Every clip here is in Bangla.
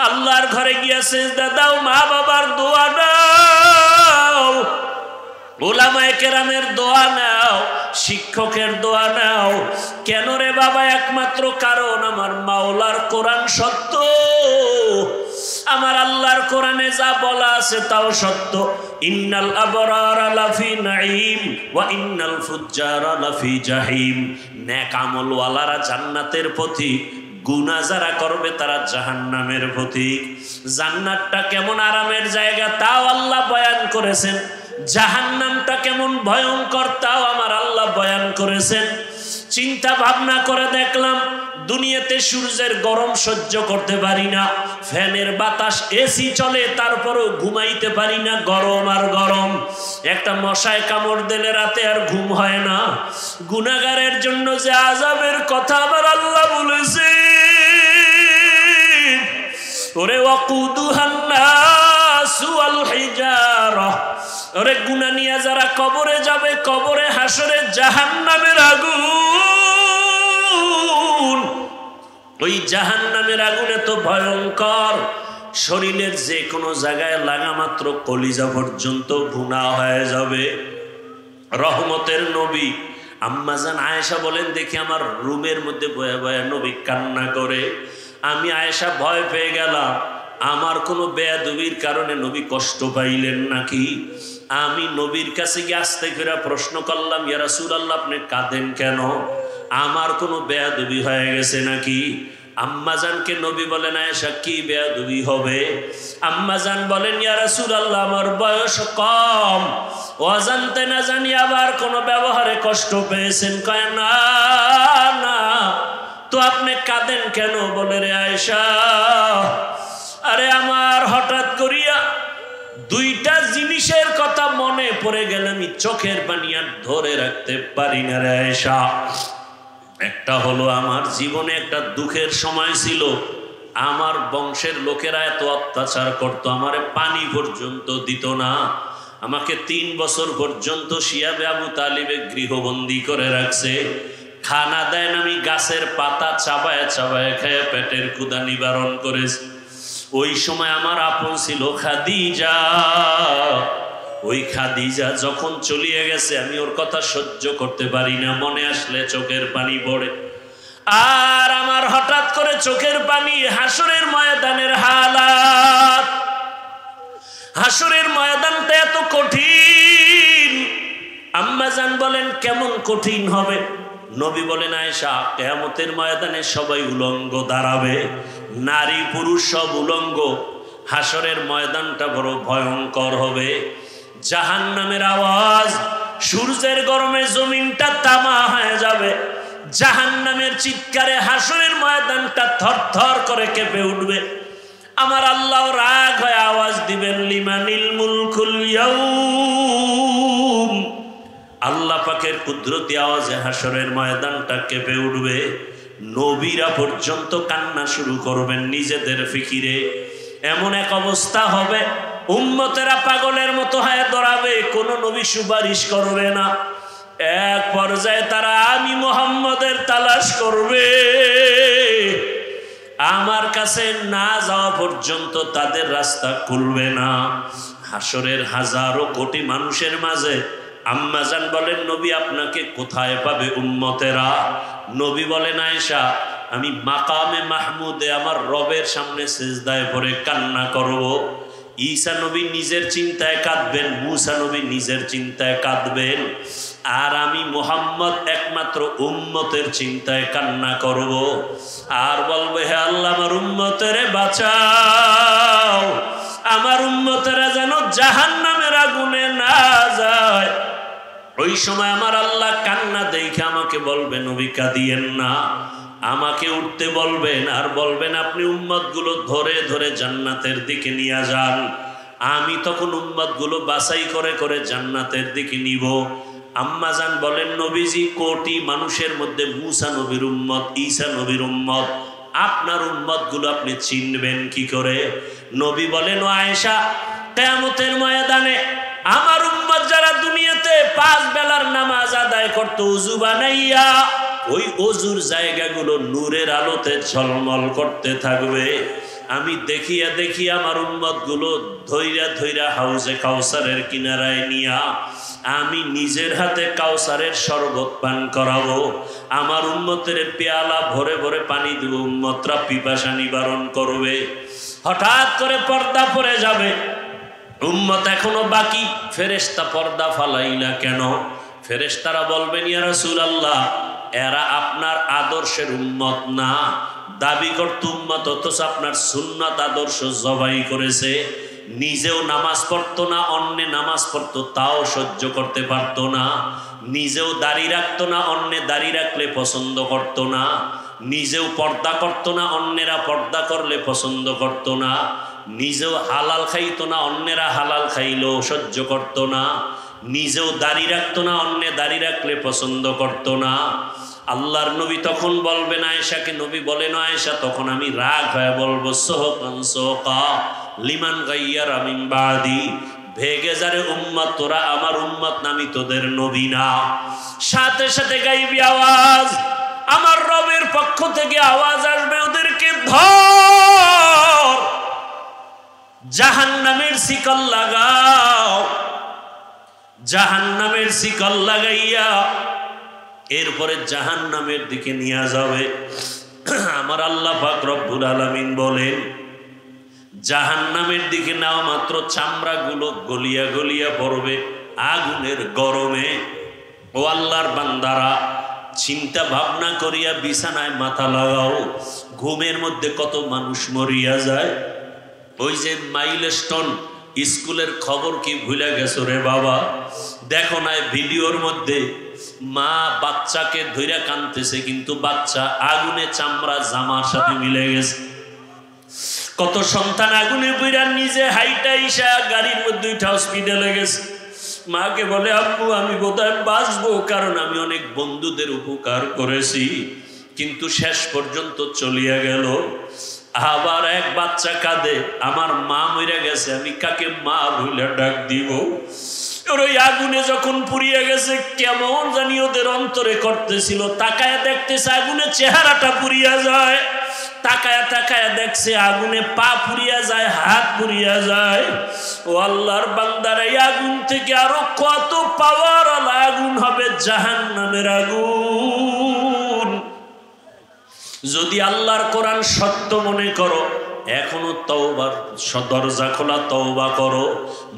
আল্লাহর ঘরে গিয়া সিজদা দাও, মা বাবার দোয়া নাও, উলামায়ে কেরামের দোয়া নাও, শিক্ষকের দোয়া নাও। কেন রে বাবা? একমাত্র কারণ আমার মাওলার কোরআন সত্য, আমার আল্লাহর কোরআনে যা বলা আছে তাও সত্য। ইন্নাল আবরারা লাফি নাঈম ওয়া ইন্নাল ফুজ্জারা লাফি জাহিম। নেক আমলওয়ালারা জান্নাতের পথিক, গুনাহ যারা করবে তারা জাহান্নামের পথিক। জান্নাতটা কেমন আরামের জায়গা তাও আল্লাহ বয়ান করেছেন, জাহান্নামটা কেমন ভয়ঙ্কর তাও আমার আল্লাহ বয়ান করেছেন। চিন্তা ভাবনা করে দেখলাম দুনিয়াতে সূর্যের গরম সহ্য করতে পারি না, ফ্যানের বাতাস এসি চলে তারপরও ঘুমাইতে পারি না, গরম আর গরম। একটা মশায় কামড় দিলে রাতে আর ঘুম হয় না। গুনাহগারের জন্য যে আযাবের কথা আমার আল্লাহ বলেছে, ওরে ওয়াকুদুহান নাসু ওয়াল হিজারা, ওরে গুনাহ নিয়ে যারা কবরে যাবে, কবরে হাসরে জাহান্নামের আগুন। ওই জাহান্নামের আগুন এত ভয়ঙ্কর, শরীরের যে কোনো জায়গায় লাগা মাত্র কলিজা পর্যন্ত ভুনা হয়ে যাবে। রহমতের নবী আম্মাজান আয়েশা বলেন, দেখি আমার রুমের মধ্যে বয়ে বয়ে নবী কান্না করে। আমি আয়েশা ভয় পেয়ে গেলাম, আমার কোনো বেয়াদবির কারণে নবী কষ্ট পাইলেন নাকি। আমি নবীর কাছে গিয়ে আস্তে করে প্রশ্ন করলাম, ইয়া রাসূলুল্লাহ আপনি কাঁদেন কেন? আমার কোনো বেয়াদবি হয়ে গেছে নাকি? আম্মাজানকে নবী বলেন, আয়েশা কি বেয়াদবি হবে? আম্মাজান বলেন, ইয়া রাসূলুল্লাহ আমার বয়স কম, অজান্তে না জানি আবার কোনো ব্যবহারে কষ্ট পেয়েছেন। কয় না না, তো আপনি কাঁদেন কেন? বলে, রে আয়েশা, আরে আমার হঠাৎ করিয়া দুইটা জিনিসের কথা মনে পড়ে গেলে আমি চোখের পানি আর ধরে রাখতে পারি না রে আয়েশা। একটা হলো আমার জীবনে একটা দুঃখের সময় ছিল, আমার বংশের লোকেরা এত অত্যাচার করত, আমারে পানি পর্যন্ত দিত না, আমাকে 3 বছর পর্যন্ত শিয়াবে আবু তালিবে গৃহবন্দী করে রাখছে, খানা দেন আমি গাছের পাতা চাবায় চাবায় খেয়ে পেটের ক্ষুধা নিবারণ করেছি। ওই সময় আমার আপন ছিল খাদিজা। ওই খাদিজা যখন চলিয়ে গেছে আমি ওর কথা সহ্য করতে পারি না, মনে আসলে চোখের পানি পড়ে। আর আমার হঠাৎ করে চোখের পানি হাসরের ময়দানের হালাত। হাসরের ময়দানটা এত কঠিন। আম্মাজান বলেন, কেমন কঠিন হবে? নবী বলেন, আয়েশা কিয়ামতের ময়দানে সবাই উলঙ্গ দাঁড়াবে, নারী পুরুষ সব উলঙ্গ। হাসরের ময়দানটা বড় ভয়ঙ্কর হবে। জাহান্নামের আওয়াজ, সূর্যের গরমে জমিনটা তামা হয়ে যাবে। জাহান্নামের চিৎকারে হাসরের ময়দানটা থরথর করে কেঁপে উঠবে। আমার আল্লাহ রাগ হয়ে আওয়াজ দিবেন, লিমানিল মুলকুল ইয়াউম। আল্লাহ পাকের কুদরতি আওয়াজে হাসরের ময়দানটা কেঁপে উঠবে। নবীরা পর্যন্ত কান্না শুরু করবেন নিজেদের ফিকিরে। এমন এক অবস্থা হবে উম্মতেরা পাগলের মতো হয়ে দৌড়াবে, কোন নবী সুপারিশ করবে না। এক পর্যায়ে তারা আমি মুহাম্মদের তালাশ করবে, আমার কাছে না যাওয়া পর্যন্ত তাদের রাস্তা খুলবে না। হাসরের হাজারো কোটি মানুষের মাঝে আম্মাজান বলেন, নবী আপনাকে কোথায় পাবে উম্মতেরা? নবী বলেন, আয়েশা আমি মাকামে মাহমুদে আমার রবের সামনে সিজদায় পড়ে কান্না করব। ঈসা নবী নিজের চিন্তায় কাঁদবেন, মুসা নবী নিজের চিন্তায় কাঁদবেন, আর আমি মুহাম্মদ একমাত্র উম্মতের চিন্তায় কান্না করব। আর বলবে, হে আল্লাহ আমার উম্মতেরে বাঁচাও, আমার উম্মতেরা যেন জাহান্নামের আগুনে না যায়। ওই সময় আমার আল্লাহ কান্না দেখে আমাকে বলবেন, নবী কাঁদিয়েন না। আমাকে উঠতে বলবেন আর বলবেন, আপনি উম্মতগুলো ধরে ধরে জান্নাতের দিকে নিয়ে যান। আমি তখন উম্মতগুলো বাছাই করে করে জান্নাতের দিকে নিব। আম্মাজান বলেন, নবীজি কোটি মানুষের মধ্যে মুসা নবীর উম্মত, ঈসা নবীর উম্মত, আপনার উম্মতগুলো আপনি চিনবেন কি করে? নবী বলেন, ও আয়েশা কিয়ামতের ময়দানে আমার উম্মত যারা দুনিয়াতে 5 বেলার নামাজ আদায় করত ওযু বানাইয়া, ওই ওযুর জায়গাগুলো নূরের আলোতে ঝলমল করতে থাকবে। আমি দেখিয়া দেখিয়া আমার উম্মতগুলো ধৈরা ধৈরা হাউজে কাউসারের কিনারায় নিয়া আমি নিজের হাতে কাউসারের শরবত পান করাবো। আমার উম্মতের পেয়ালা ভরে ভরে পানি দেব, উম্মতরা পিপাসা নিবারণ করবে। হঠাৎ করে পর্দা পড়ে যাবে, উম্মত এখনো বাকি, ফেরেশতা পর্দা ফালাইলা কেন? ফেরেশতারা বলবেন, ইয়া রাসূলুল্লাহ, এরা আপনার আদর্শের উম্মত না, দাবি করত উম্মত, অথচ আপনার সুন্নাত আদর্শ জবাই করেছে। নিজেও নামাজ পড়তো না, অন্যে নামাজ পড়তো তাও সহ্য করতে পারতো না। নিজেও দাড়ি রাখতো না, অন্যে দাড়ি রাখলে পছন্দ করতো না। নিজেও পর্দা করতো না, অন্যেরা পর্দা করলে পছন্দ করতো না। নিজেও হালাল খাইতো না, অন্যেরা হালাল খাইলেও সহ্য করতো না। নিজেও দাড়ি রাখতো না, অন্যে দাড়ি রাখলে পছন্দ করতো না। আল্লাহর নবী তখন বলবেন আয়েশাকে, নবী বলেন আয়েশা, তখন আমি রাগ হয়ে বলবো, সোহকান সোহকা লিমান গাইয়ারা মিন বাদি, ভেগে যারে উম্মত, তোরা আমার উম্মত না, আমি তোদের নবী না। সাথে সাথে গাইবি আওয়াজ, আমার রবের পক্ষ থেকে আওয়াজ আসবে, ওদেরকে ধর, জাহান্নামের শিকল লাগাও। জাহান্নামের শিকল লাগাইয়া এরপরে জাহান্নামের দিকে নিয়ে যাবে। আমার আল্লাহ পাক রব্বুল আলামিন বলেন, জাহান্নামের দিকে নাও মাত্র চামড়াগুলো গলিয়া গলিয়া পড়বে আগুনের গরমে। ও আল্লাহর বান্দারা, চিন্তা ভাবনা করিয়া বিছানায় মাথা লাগাও। ঘুমের মধ্যে কত মানুষ মরিয়া যায়। ওই যে মাইলস্টোন স্কুলের খবর কি ভুলে গেছো রে বাবা? দেখো না ভিডিওর মধ্যে মা বাচ্চাকে ধইরা কাঁদতেছে, কিন্তু বাচ্চা আগুনে চামড়া জামার সাথে মিলে গেছে। কত সন্তান আগুনে পুইরা নিজে হাইটা ইসা গাড়ির মধ্যে উঠা হসপিটালে গেছে। মাকে বলে, আম্মু আমি বোধহয় বাঁচবো, কারণ আমি অনেক বন্ধুদের উপকার করেছি, কিন্তু শেষ পর্যন্ত চলিয়া গেল। আবার এক বাচ্চা কাঁদে, আমার মা মরে গেছে, আমি কাকে মা বলে ডাক দিব? ওই আগুনে যখন পুড়িয়ে গেছে, কেমন জানি ওদের অন্তরে করতেছিল। তাকায় দেখতেছে আগুনে চেহারাটা পুড়িয়া যায়, তাকায় তাকায় দেখছে আগুনে পা পুড়িয়া যায়, হাত পুড়িয়া যায়। ও আল্লাহর বান্দারা, এই আগুন থেকে আরো কত পাওয়ার আগুন হবে, জাহান্নামের আগুন। যদি আল্লাহর কোরআন সত্য মনে করো, এখনো তওবার দরজা খোলা, তওবা করো।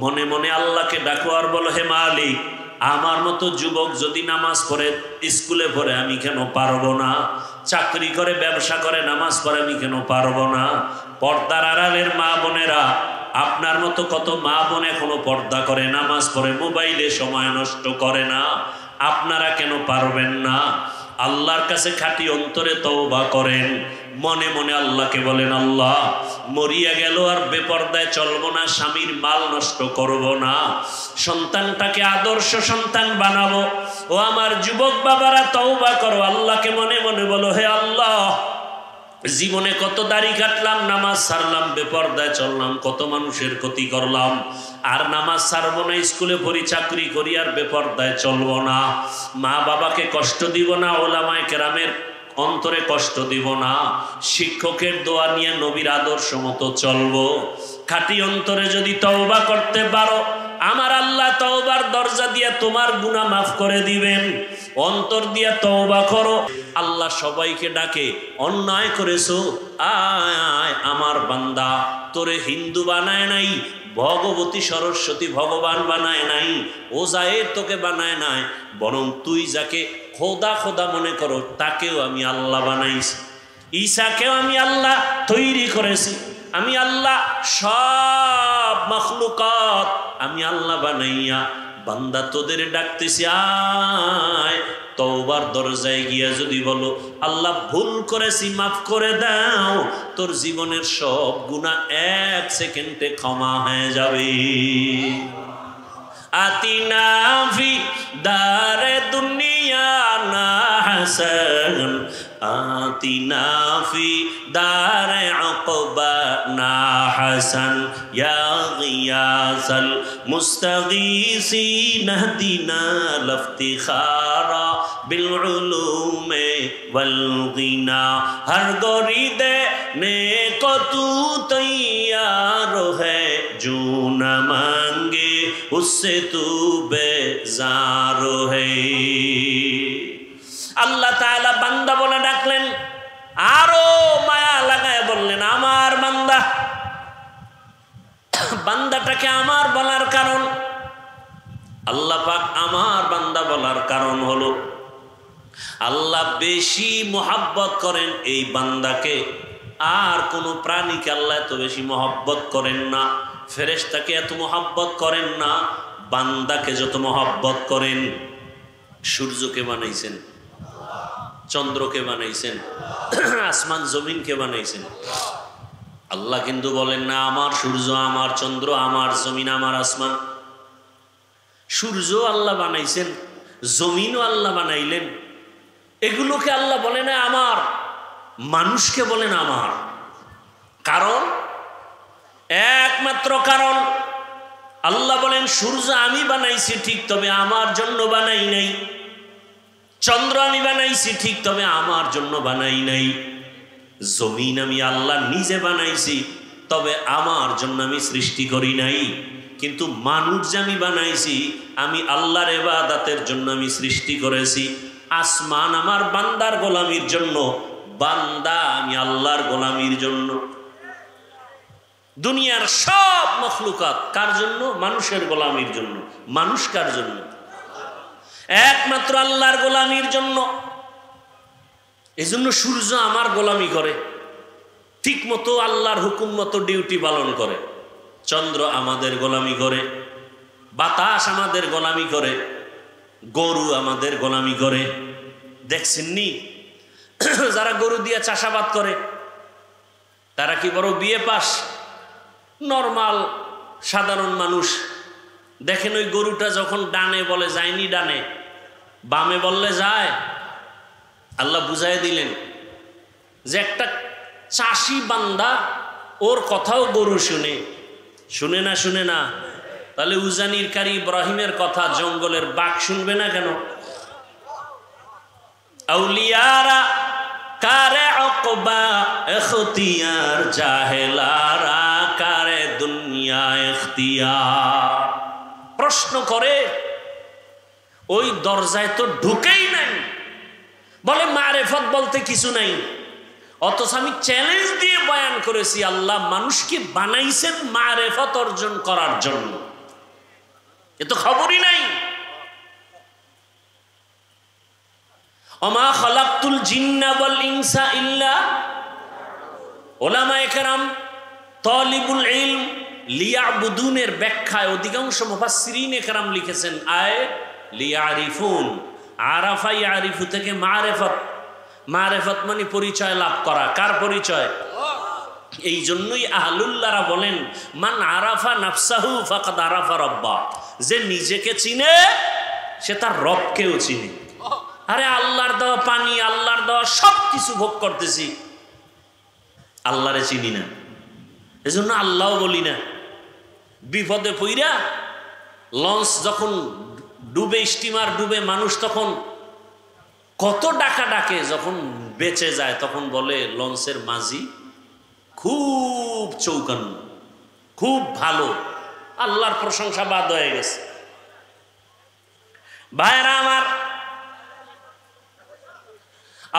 মনে মনে আল্লাহকে ডাকো আর বলো, হে মালিক, আমার মতো যুবক যদি নামাজ পড়ে, স্কুলে পড়ে, আমি কেন পারবো না? চাকরি করে, ব্যবসা করে, নামাজ পড়ে, আমি কেন পারবো না? পর্দার আড়ালের মা বোনেরা, আপনার মতো কত মা বোন এখনো পর্দা করে, নামাজ পড়ে, মোবাইলে সময় নষ্ট করে না। আপনারা কেন পারবেন না? আল্লাহর কাছে খাঁটি অন্তরে তওবা করেন। মনে মনে আল্লাহকে বলেন, আল্লাহ, মরিয়া গেল আর বেপরদায় চলবো না, স্বামীর মাল নষ্ট করব না, সন্তানটাকে আদর্শ সন্তান বানাবো। ও আমার যুবক বাবারা, তওবা করো। আল্লাহকে মনে মনে বলো, হে আল্লাহ, জীবনে কত দাড়ি কাটলাম, নামাজ ছাড়লাম, বেপরদায় চললাম, কত মানুষের ক্ষতি করলাম, আর নামাজ ছাড়বো না, স্কুলে পড়ি, চাকরি করি, আর বেপরদায় চলবো না, মা বাবাকে কষ্ট দিব না, ওলামায়ে কেরামের অন্তরে কষ্ট দিব না, শিক্ষকের দোয়া নিয়ে নবীর আদর্শ মতো চলবো। খাঁটি অন্তরে যদি তওবা করতে পারো, আমার আল্লাহ তওবার দরজা দিয়ে তোমার গুনাহ মাফ করে দিবেন। অন্তর দিয়ে তওবা করো। আল্লাহ সবাইকে ডাকে, অন্যায় করেছো, আয় আমার বান্দা, তোরে হিন্দু বানায় নাই, ভগবতী সরস্বতী ভগবান বানায় নাই, ওজায়ের তোকে বানায় নাই, বরং তুই যাকে খোদা খোদা মনে করো, তাকেও আমি আল্লাহ বানাইছি। ঈসাকেও আমি আল্লাহ তৈরি করেছি। আমি আল্লাহ সব মাখলুকাত আমি আল্লাহ বানাইয়া বান্দা তোদের ডাকতেছি, আয় তওবার দরজায় গিয়া যদি বলো, আল্লাহ ভুল করেছি, মাফ করে দাও, তোর জীবনের সব গুনাহ 1 সেকেন্ডে ক্ষমা হয়ে যাবে। আতিনা ফি দারে দুনিয়া না হাসান, আতিনা ফি দারে উকবা না হাসান, ইয়া গিয়াসাল মুস্তাগীসিন হদিনা লফতিখারা বিল উলুমে ওয়াল গিনা। হর গরিদে নেক তু जो न मांगे उससे तू बेजार है। আল্লাহ তাআলা বান্দা বলে ডাকলেন, আরো মায়া লাগায় বললেন আমার বান্দা। বান্দাটাকে আমার বলার কারণ, আল্লাহ পাক আমার বান্দা বলার কারণ হলো আল্লাহ বেশি মোহাব্বত করেন এই বান্দাকে। আর কোনো প্রাণীকে আল্লাহ এত বেশি মোহাব্বত করেন না, ফেরেশতাকে এত মোহাব্বত করেন না, বান্দাকে যত মোহাব্বত করেন। সূর্যকে বানাইছেন, চন্দ্রকে বানাইছেন, আসমান জমিনকে বানাইছেন। আল্লাহ কিন্তু বলেন না আমার সূর্য, আমার চন্দ্র, আমার জমিন, আমার আসমান। সূর্য আল্লাহ বানাইছেন, জমিনও আল্লাহ বানাইলেন, এগুলোকে আল্লাহ বলে না আমার, মানুষকে বলেন আমার। কারণ একমাত্র কারণ, আল্লাহ বলেন সূর্য আমি বানাইছি ঠিক, তবে আমার জন্য বানাই নাই। চন্দ্র আমি বানাইছি ঠিক, তবে আমার জন্য বানাই নাই। জমিন আমি আল্লাহ নিজে বানাইছি, তবে আমার জন্য আমি সৃষ্টি করি নাই। কিন্তু মানুষ যে আমি বানাইছি, আমি আল্লাহর ইবাদতের জন্য আমি সৃষ্টি করেছি। আসমান আমার বান্দার গোলামির জন্য, বান্দা আমি আল্লাহর গোলামির জন্য। দুনিয়ার সব মখলুকাত কার জন্য? মানুষের গোলামির জন্য। মানুষ কার জন্য? একমাত্র আল্লাহর গোলামির জন্য। এজন্য সূর্য আমার গোলামি করে, ঠিক মতো আল্লাহর হুকুম মতো ডিউটি পালন করে। চন্দ্র আমাদের গোলামি করে, বাতাস আমাদের গোলামি করে, গরু আমাদের গোলামি করে। দেখছেননি যারা গরু দিয়ে চাষাবাদ করে তারা কি বড় বিয়ে পাস? নর্মাল সাধারণ মানুষ। দেখেন ওই গরুটা যখন ডানে বলে যায়নি ডানে, বামে বললে যায়। আল্লাহ বুঝাই দিলেন যে একটা চাষি বান্দা, ওর কথাও গরু শুনে। শুনে না? শুনে না? তাহলে উজানির কারি ইব্রাহিমের কথা জঙ্গলের বাঘ শুনবে না কেন? আউলিয়ারা কারে অকবা এখতিয়ার, জাহেলারা কারে দুনিয়া ইখতিয়ার। প্রশ্ন করে, ওই দরজায় তো ঢুকেই নাই, বলে মারেফত বলতে কিছু নাই। অথচ আমি চ্যালেঞ্জ দিয়ে বয়ান করেছি আল্লাহ মানুষকে বানাইছেন মারেফত অর্জন করার জন্য। এ তো খবরই নাই। ওমা খালাকতুল জিন্না ওয়াল ইনসা ইল্লা, উলামায়ে কেরাম তালিবুল ইলম লিয়াবুদুনের ব্যাখ্যায় অধিকাংশ মুফাসসিরিনে কেরাম লিখেছেন আয় লিয়ারিফুন। আরাফা ইয়ারিফু থেকে মারেফত, মারেফত মানে পরিচয় লাভ করা। কার পরিচয়? এই জন্যই আহলুল্লাহরা বলেন মান আরাফা নাফসাহু ফাকাদ আরাফা রাব্বা, যে নিজেকে চিনে সে তার রবকেও চিনে। আরে আল্লাহর দেওয়া পানি, আল্লাহর দেওয়া সব কিছু ভোগ করতেছি, আল্লাহরে চিনি না, এজন্য আল্লাহও বলি না। বিপদে পইরা লঞ্চ যখন ডুবে, স্টিমার ডুবে, মানুষ তখন কত ডাকা ডাকে, যখন বেঁচে যায় তখন বলে লঞ্চের মাঝি খুব চৌকান্ন, খুব ভালো। আল্লাহর প্রশংসা বাদ হয়ে গেছে। ভাইরা আমার,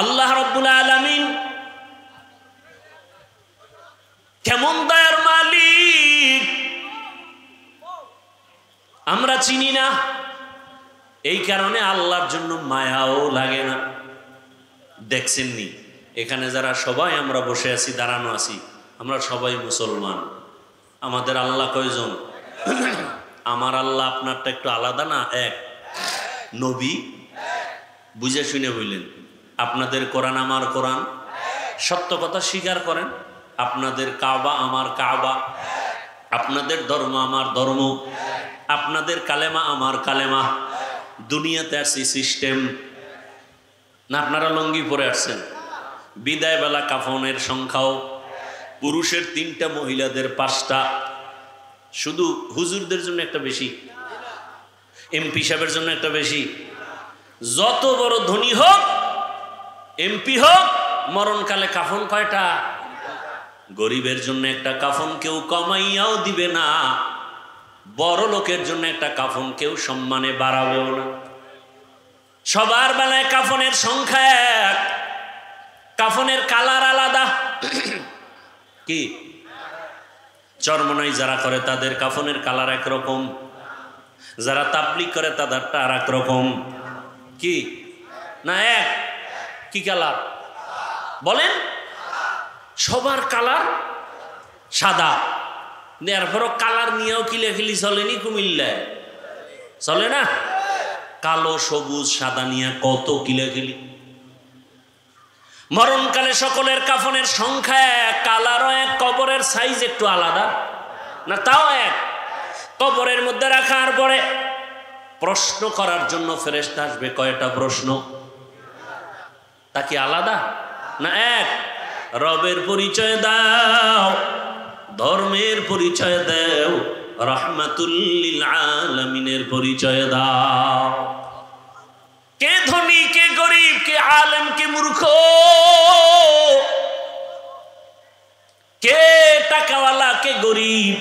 আল্লাহ রাব্বুল আলামিন কেমন দয়ার মালিক আমরা চিনি না। এই কারণে আল্লাহর জন্য মায়াও লাগে না। দেখছেননি এখানে যারা সবাই আমরা বসে আছি, দাঁড়ানো আছি, আমরা সবাই মুসলমান। আমাদের আল্লাহ কয়জন? আমার আল্লাহ আপনারটা একটু আলাদা না? এক। নবী বুঝে শুনে বললেন, আপনাদের কোরআন আমার কোরআন, সত্য কথা স্বীকার করেন। আপনাদের কাবা আমার কাবা, আপনাদের ধর্ম আমার ধর্ম, আপনাদের কালেমা আমার কালেমা। দুনিয়াতে আসছি সিস্টেম না? আপনারা লঙ্গি পরে আসছেন। বিদায় বেলা কাফনের সংখ্যাও পুরুষের 3টা, মহিলাদের 5টা। শুধু হুজুরদের জন্য একটা বেশি, এমপি সাহেবের জন্য একটা বেশি। যত বড় ধনী হোক, এমপি হোক, মরণকালে কাফন কয়টা? গরিবের জন্য একটা কাফন কেউ কমাইয়াও দিবে না, বড় লোকের জন্য একটা কাফন কেউ সম্মানে বাড়াবেও না। সবার বেলায় কাফনের সংখ্যা এক, কাফনের কালার আলাদা। কি চরমনাই যারা করে তাদের কাফনের কালার একরকম, যারা তাবলীগ করে তাদেরটা আর এক রকম। কি না এক? কি কালার বলেন? সবার কালার সাদা। এরপরও কালার নিয়েও কিলাকিলি চলেনি কুমিল্লায়? চলে না? কালো সবুজ সাদা নিয়ে কত কিলাকিলি। মরণকালে সকলের কাফনের সংখ্যা এক, কালারও এক, কবরের সাইজ একটু আলাদা না তাও এক। কবরের মধ্যে রাখার পরে প্রশ্ন করার জন্য ফেরেশতা আসবে। কয়টা প্রশ্ন? তা কি আলাদা না এক? রবের পরিচয় দাও, ধর্মের পরিচয় দাও, রাহমাতুল লিল আলামিনের পরিচয় দাও। কে ধনী, কে গরিব, কে আলেম, কে মূর্খ, কে টাকাওয়ালা, কে গরিব।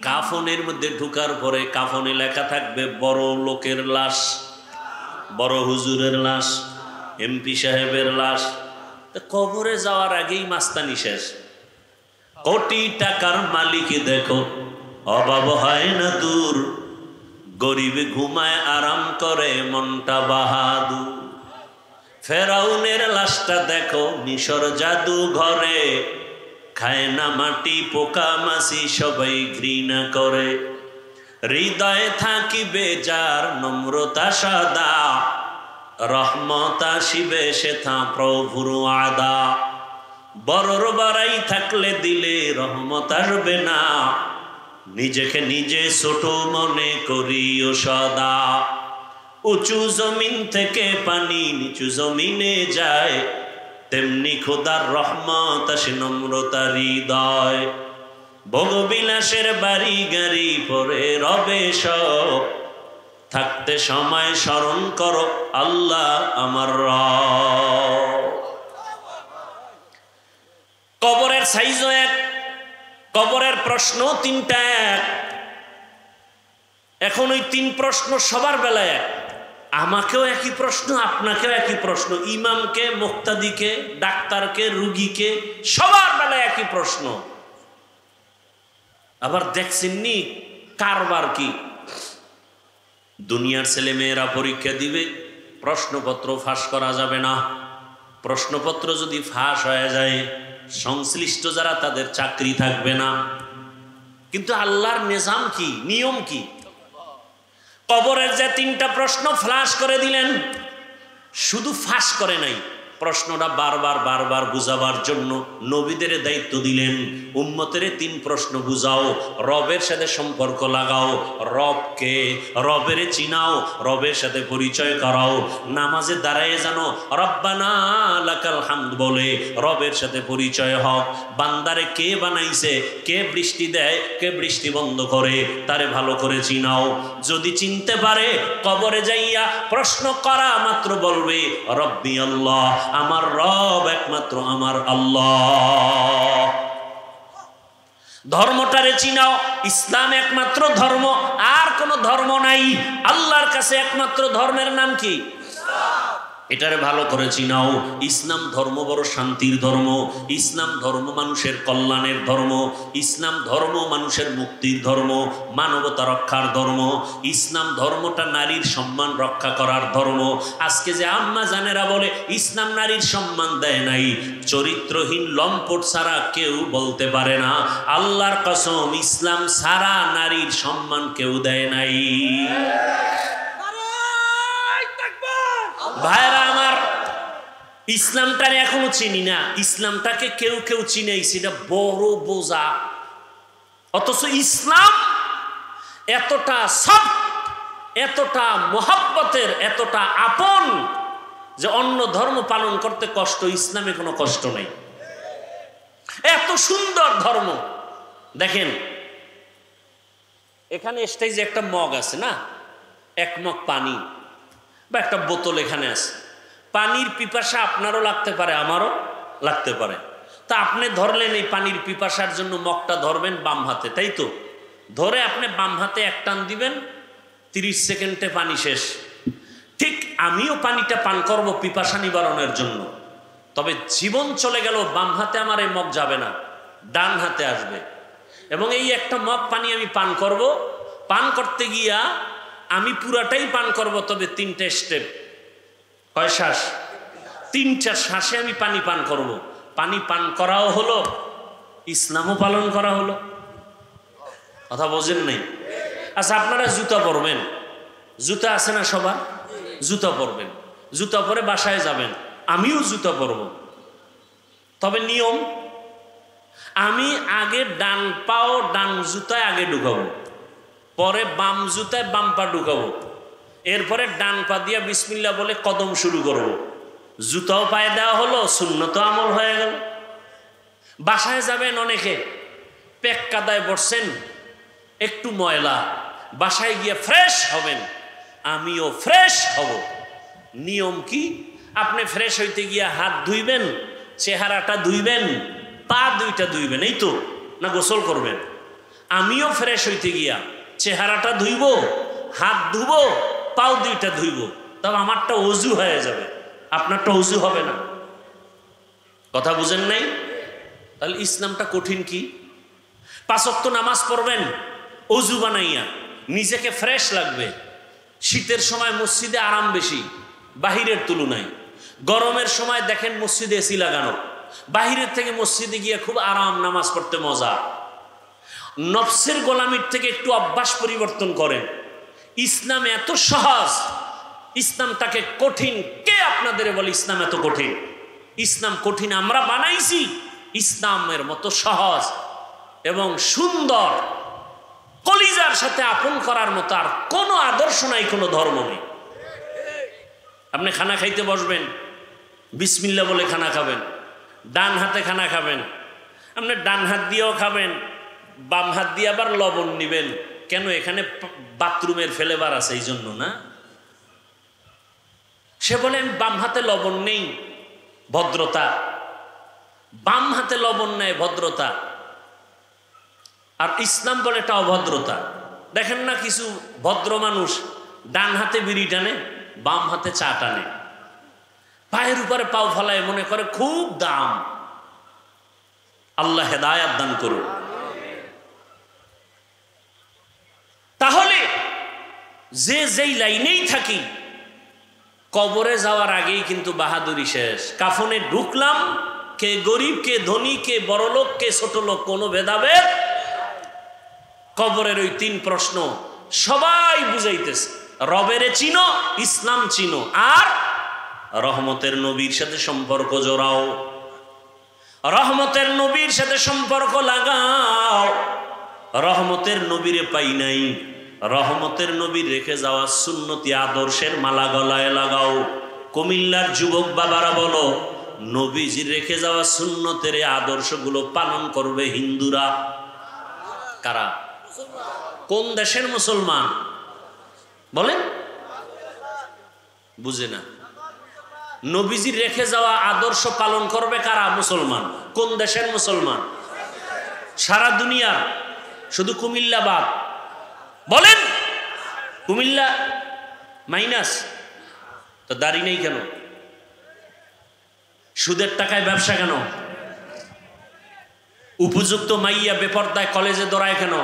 কাফনের মধ্যে ঢুকার পরে কাফনে লেখা থাকবে বড় লোকের লাশ, বড় হুজুরের লাশ, এমপি সাহেবের লাশ। কবরে যাওয়ার আগেই মাস্তানি শেষ। কোটি টাকার মালিক দেখো অভাব হয় না দূর, গরিব ঘুমায় আরাম করে মনটা বাহাদুর। ফেরাউনের লাশটা দেখো মিশর জাদু ঘরে, খায় না মাটি পোকা মাছি সবাই ঘৃণা করে। হৃদয়ে থাকিবে যার নম্রতা সদা, রহমত আসিবে সেথা প্রভুর আদা। বড়র বাড়াই থাকলে দিলে রহমত আসবে না, নিজেকে নিজে ছোট মনে করিও সদা। উঁচু জমিন থেকে পানি নিচু জমিনে যায়, তেমনি খোদার রহমত আসে নম্রতা হৃদয়। ভোগবিলাসের বাড়ি গাড়ি পরে রবে সব, থাকতে সময় স্মরণ করো আল্লাহ আমার রব। কবরের সাইজও এক, কবরের প্রশ্ন তিনটা এক। এখন ওই তিন প্রশ্ন সবার বেলায় এক। আমাকেও একই প্রশ্ন, আপনাকেও একই প্রশ্ন, ইমামকে, মুক্তাদিকে, ডাক্তারকে, রুগীকে, সবার বেলায় একই প্রশ্ন। আবার দেখছেননি কারবার কি? দুনিয়ার ছেলে মেয়েরা পরীক্ষা দিবে, প্রশ্নপত্র ফাঁস করা যাবে না। প্রশ্নপত্র যদি ফাঁস হয়ে যায় সংশ্লিষ্ট যারা তাদের চাকরি থাকবে না। কিন্তু আল্লাহর নিজাম কি, নিয়ম কি? কবরের যে তিনটা প্রশ্ন ফ্লাশ করে দিলেন, শুধু ফাঁস করে নাই, প্রশ্নটা বারবার বারবার বুঝাবার জন্য নবীদের দায়িত্ব দিলেন। উম্মতের তিন প্রশ্ন বুঝাও, রবের সাথে সম্পর্ক লাগাও, রবকে, রবের চিনাও, রবের সাথে পরিচয় করাও। নামাজে দাঁড়ায় জানো রব্বানা লাকাল হামদ বলে রবের সাথে পরিচয় হোক। বান্দারে কে বানাইছে, কে বৃষ্টি দেয়, কে বৃষ্টি বন্ধ করে, তারে ভালো করে চিনাও। যদি চিনতে পারে কবরে যাইয়া প্রশ্ন করা মাত্র বলবে রব্বি আল্লাহ, আমার রব একমাত্র আমার আল্লাহ। ধর্মটারে চিনাও, ইসলাম একমাত্র ধর্ম, আর কোন ধর্ম নাই। আল্লাহর কাছে একমাত্র ধর্মের নাম কি? এটারে ভালো করে চিনাও। ইসলাম ধর্ম বড় শান্তির ধর্ম, ইসলাম ধর্ম মানুষের কল্যাণের ধর্ম, ইসলাম ধর্ম মানুষের মুক্তির ধর্ম, মানবতা রক্ষার ধর্ম। ইসলাম ধর্মটা নারীর সম্মান রক্ষা করার ধর্ম। আজকে যে আম্মা জানেরা বলে ইসলাম নারীর সম্মান দেয় নাই, চরিত্রহীন লম্পট ছাড়া কেউ বলতে পারে না আল্লাহর কসম ইসলাম ছাড়া নারীর সম্মান কেউ দেয় নাই। ভাইরা আমার, ইসলামটারে এখনো চিনি না, ইসলামটাকে কেউ কেউ চিনেছে, এটা বড় বোঝা। অথচ ইসলাম এতটা সব, এতটা মোহাব্বতের, এতটা আপন যে অন্য ধর্ম পালন করতে কষ্ট, ইসলামে কোনো কষ্ট নেই। এত সুন্দর ধর্ম। দেখেন এখানে স্টেজে একটা মগ আছে না, এক মগ পানি বা একটা বোতল এখানে আছে। পানির পিপাসা আপনারও লাগতে পারে, আমারও লাগতে পারে। তা আপনি ধরলেন এই পানির পিপাসার জন্য মগটা ধরবেন বাম হাতে, তাই তো? ধরে আপনি বাম হাতে এক টান দিবেন, 30 সেকেন্ডে পানি শেষ। ঠিক আমিও পানিটা পান করব পিপাসা নিবারণের জন্য, তবে জীবন চলে গেল, বাম হাতে আমার এই মগ যাবে না, ডান হাতে আসবে। এবং এই একটা মগ পানি আমি পান করব, পান করতে গিয়া আমি পুরাটাই পান করব, তবে 3টে স্টেপ। কয় শ্বাস? 3টা শ্বাসে আমি পানি পান করব। পানি পান করাও হলো, ইসলামও পালন করা হলো। কথা বোঝেন নাই? আচ্ছা, আপনারা জুতা পরবেন, জুতা আছে না সবার? জুতা পরবেন, জুতা পরে বাসায় যাবেন, আমিও জুতা পরব। তবে নিয়ম, আমি আগে ডান পাও ডান জুতায় আগে ঢুকাবো, পরে বাম জুতায় বাম পা ঢুকাবো, এরপরে ডান পা দিয়া বিসমিল্লাহ বলে কদম শুরু করব। জুতাও পায়ে দেওয়া হলো, সুন্নত আমল হয়ে গেল। বাসায় যাবেন, অনেকে পেক কাদায় বসছেন, একটু ময়লা, বাসায় গিয়ে ফ্রেশ হবেন, আমিও ফ্রেশ হব। নিয়ম কি? আপনি ফ্রেশ হইতে গিয়া হাত ধুইবেন, চেহারাটা ধুইবেন, পা 2টা ধুইবেন, এই তো না গোসল করবেন? আমিও ফ্রেশ হইতে গিয়া চেহারাটা ধুইব, হাত ধুব, পাও 2টা ধুইব, তবে আমারটা অজু হয়ে যাবে, আপনারটা অজু হবে না। কথা বুঝেন নাই? তাহলে ইসলামটা কঠিন কি? 5 ওয়াক্ত নামাজ পড়বেন অজু বানাইয়া, নিজেকে ফ্রেশ লাগবে। শীতের সময় মসজিদে আরাম বেশি বাহিরের তুলনায়, গরমের সময় দেখেন মসজিদে এসি লাগানো, বাহিরের থেকে মসজিদে গিয়ে খুব আরাম, নামাজ পড়তে মজা। নফসের গোলামির থেকে একটু অভ্যাস পরিবর্তন করেন। ইসলাম এত সহজ, ইসলামটাকে কঠিন কে আপনাদের বলে? ইসলাম এত কঠিন? ইসলাম কঠিন আমরা বানাইছি। ইসলামের মতো সহজ এবং সুন্দর, কলিজার সাথে আপন করার মতো আর কোনো আদর্শ নাই, কোনো ধর্ম নেই। আপনি খানা খাইতে বসবেন, বিসমিল্লাহ বলে খানা খাবেন, ডান হাতে খানা খাবেন, আপনি ডান হাত দিয়েও খাবেন, বাম হাত দিয়ে আবার লবণ নিবেন। কেন? এখানে বাথরুমের ফেলেবার আছে, এই জন্য না? সে বলে আমি বাম হাতে লবণ নেই, ভদ্রতা। বাম হাতে লবণ নেয়, ভদ্রতা। আর ইসলাম বলে এটা অভদ্রতা। দেখেন না কিছু ভদ্র মানুষ ডান হাতে বিড়ি টানে, বাম হাতে চা টানে, পায়ের উপরে পাও ফেলায়, মনে করে খুব দাম। আল্লাহ হেদায়াত দান করুন। তাহলে যে যেই লাইনেই থাকি, কবরে যাওয়ার আগেই কিন্তু বাহাদুরি শেষ। কাফনে ঢুকলাম, কে গরিব, কে ধনী, কে বড় লোক, কে ছোট লোক, কোনো ভেদাভেদ। কবরের ওই 3 প্রশ্ন সবাই বুঝাইতেছে, রবেরে চিনো, ইসলাম চিনো, আর রহমতের নবীর সাথে সম্পর্ক জোড়াও, রহমতের নবীর সাথে সম্পর্ক লাগাও। রহমতের নবীরে পাই নাই, রহমতের নবীর রেখে যাওয়া সুন্নতি আদর্শের মালা গলায় লাগাও। কুমিল্লার যুবক বাবারা বলো, নবীজির রেখে যাওয়া সুন্নতের আদর্শগুলো পালন করবে হিন্দুরা। কারা? কোন দেশের মুসলমান বলেন? বুঝে না। নবীজির রেখে যাওয়া আদর্শ পালন করবে কারা? মুসলমান। কোন দেশের মুসলমান? সারা দুনিয়ার, শুধু কুমিল্লা বাদ। বলেন, কুমিল্লা মাইনাস। তো দাড়ি নেই কেন? সুদের টাকায় ব্যবসা কেন? উপযুক্ত মাইয়া বেপরদায় কলেজে দৌড়ায় কেন?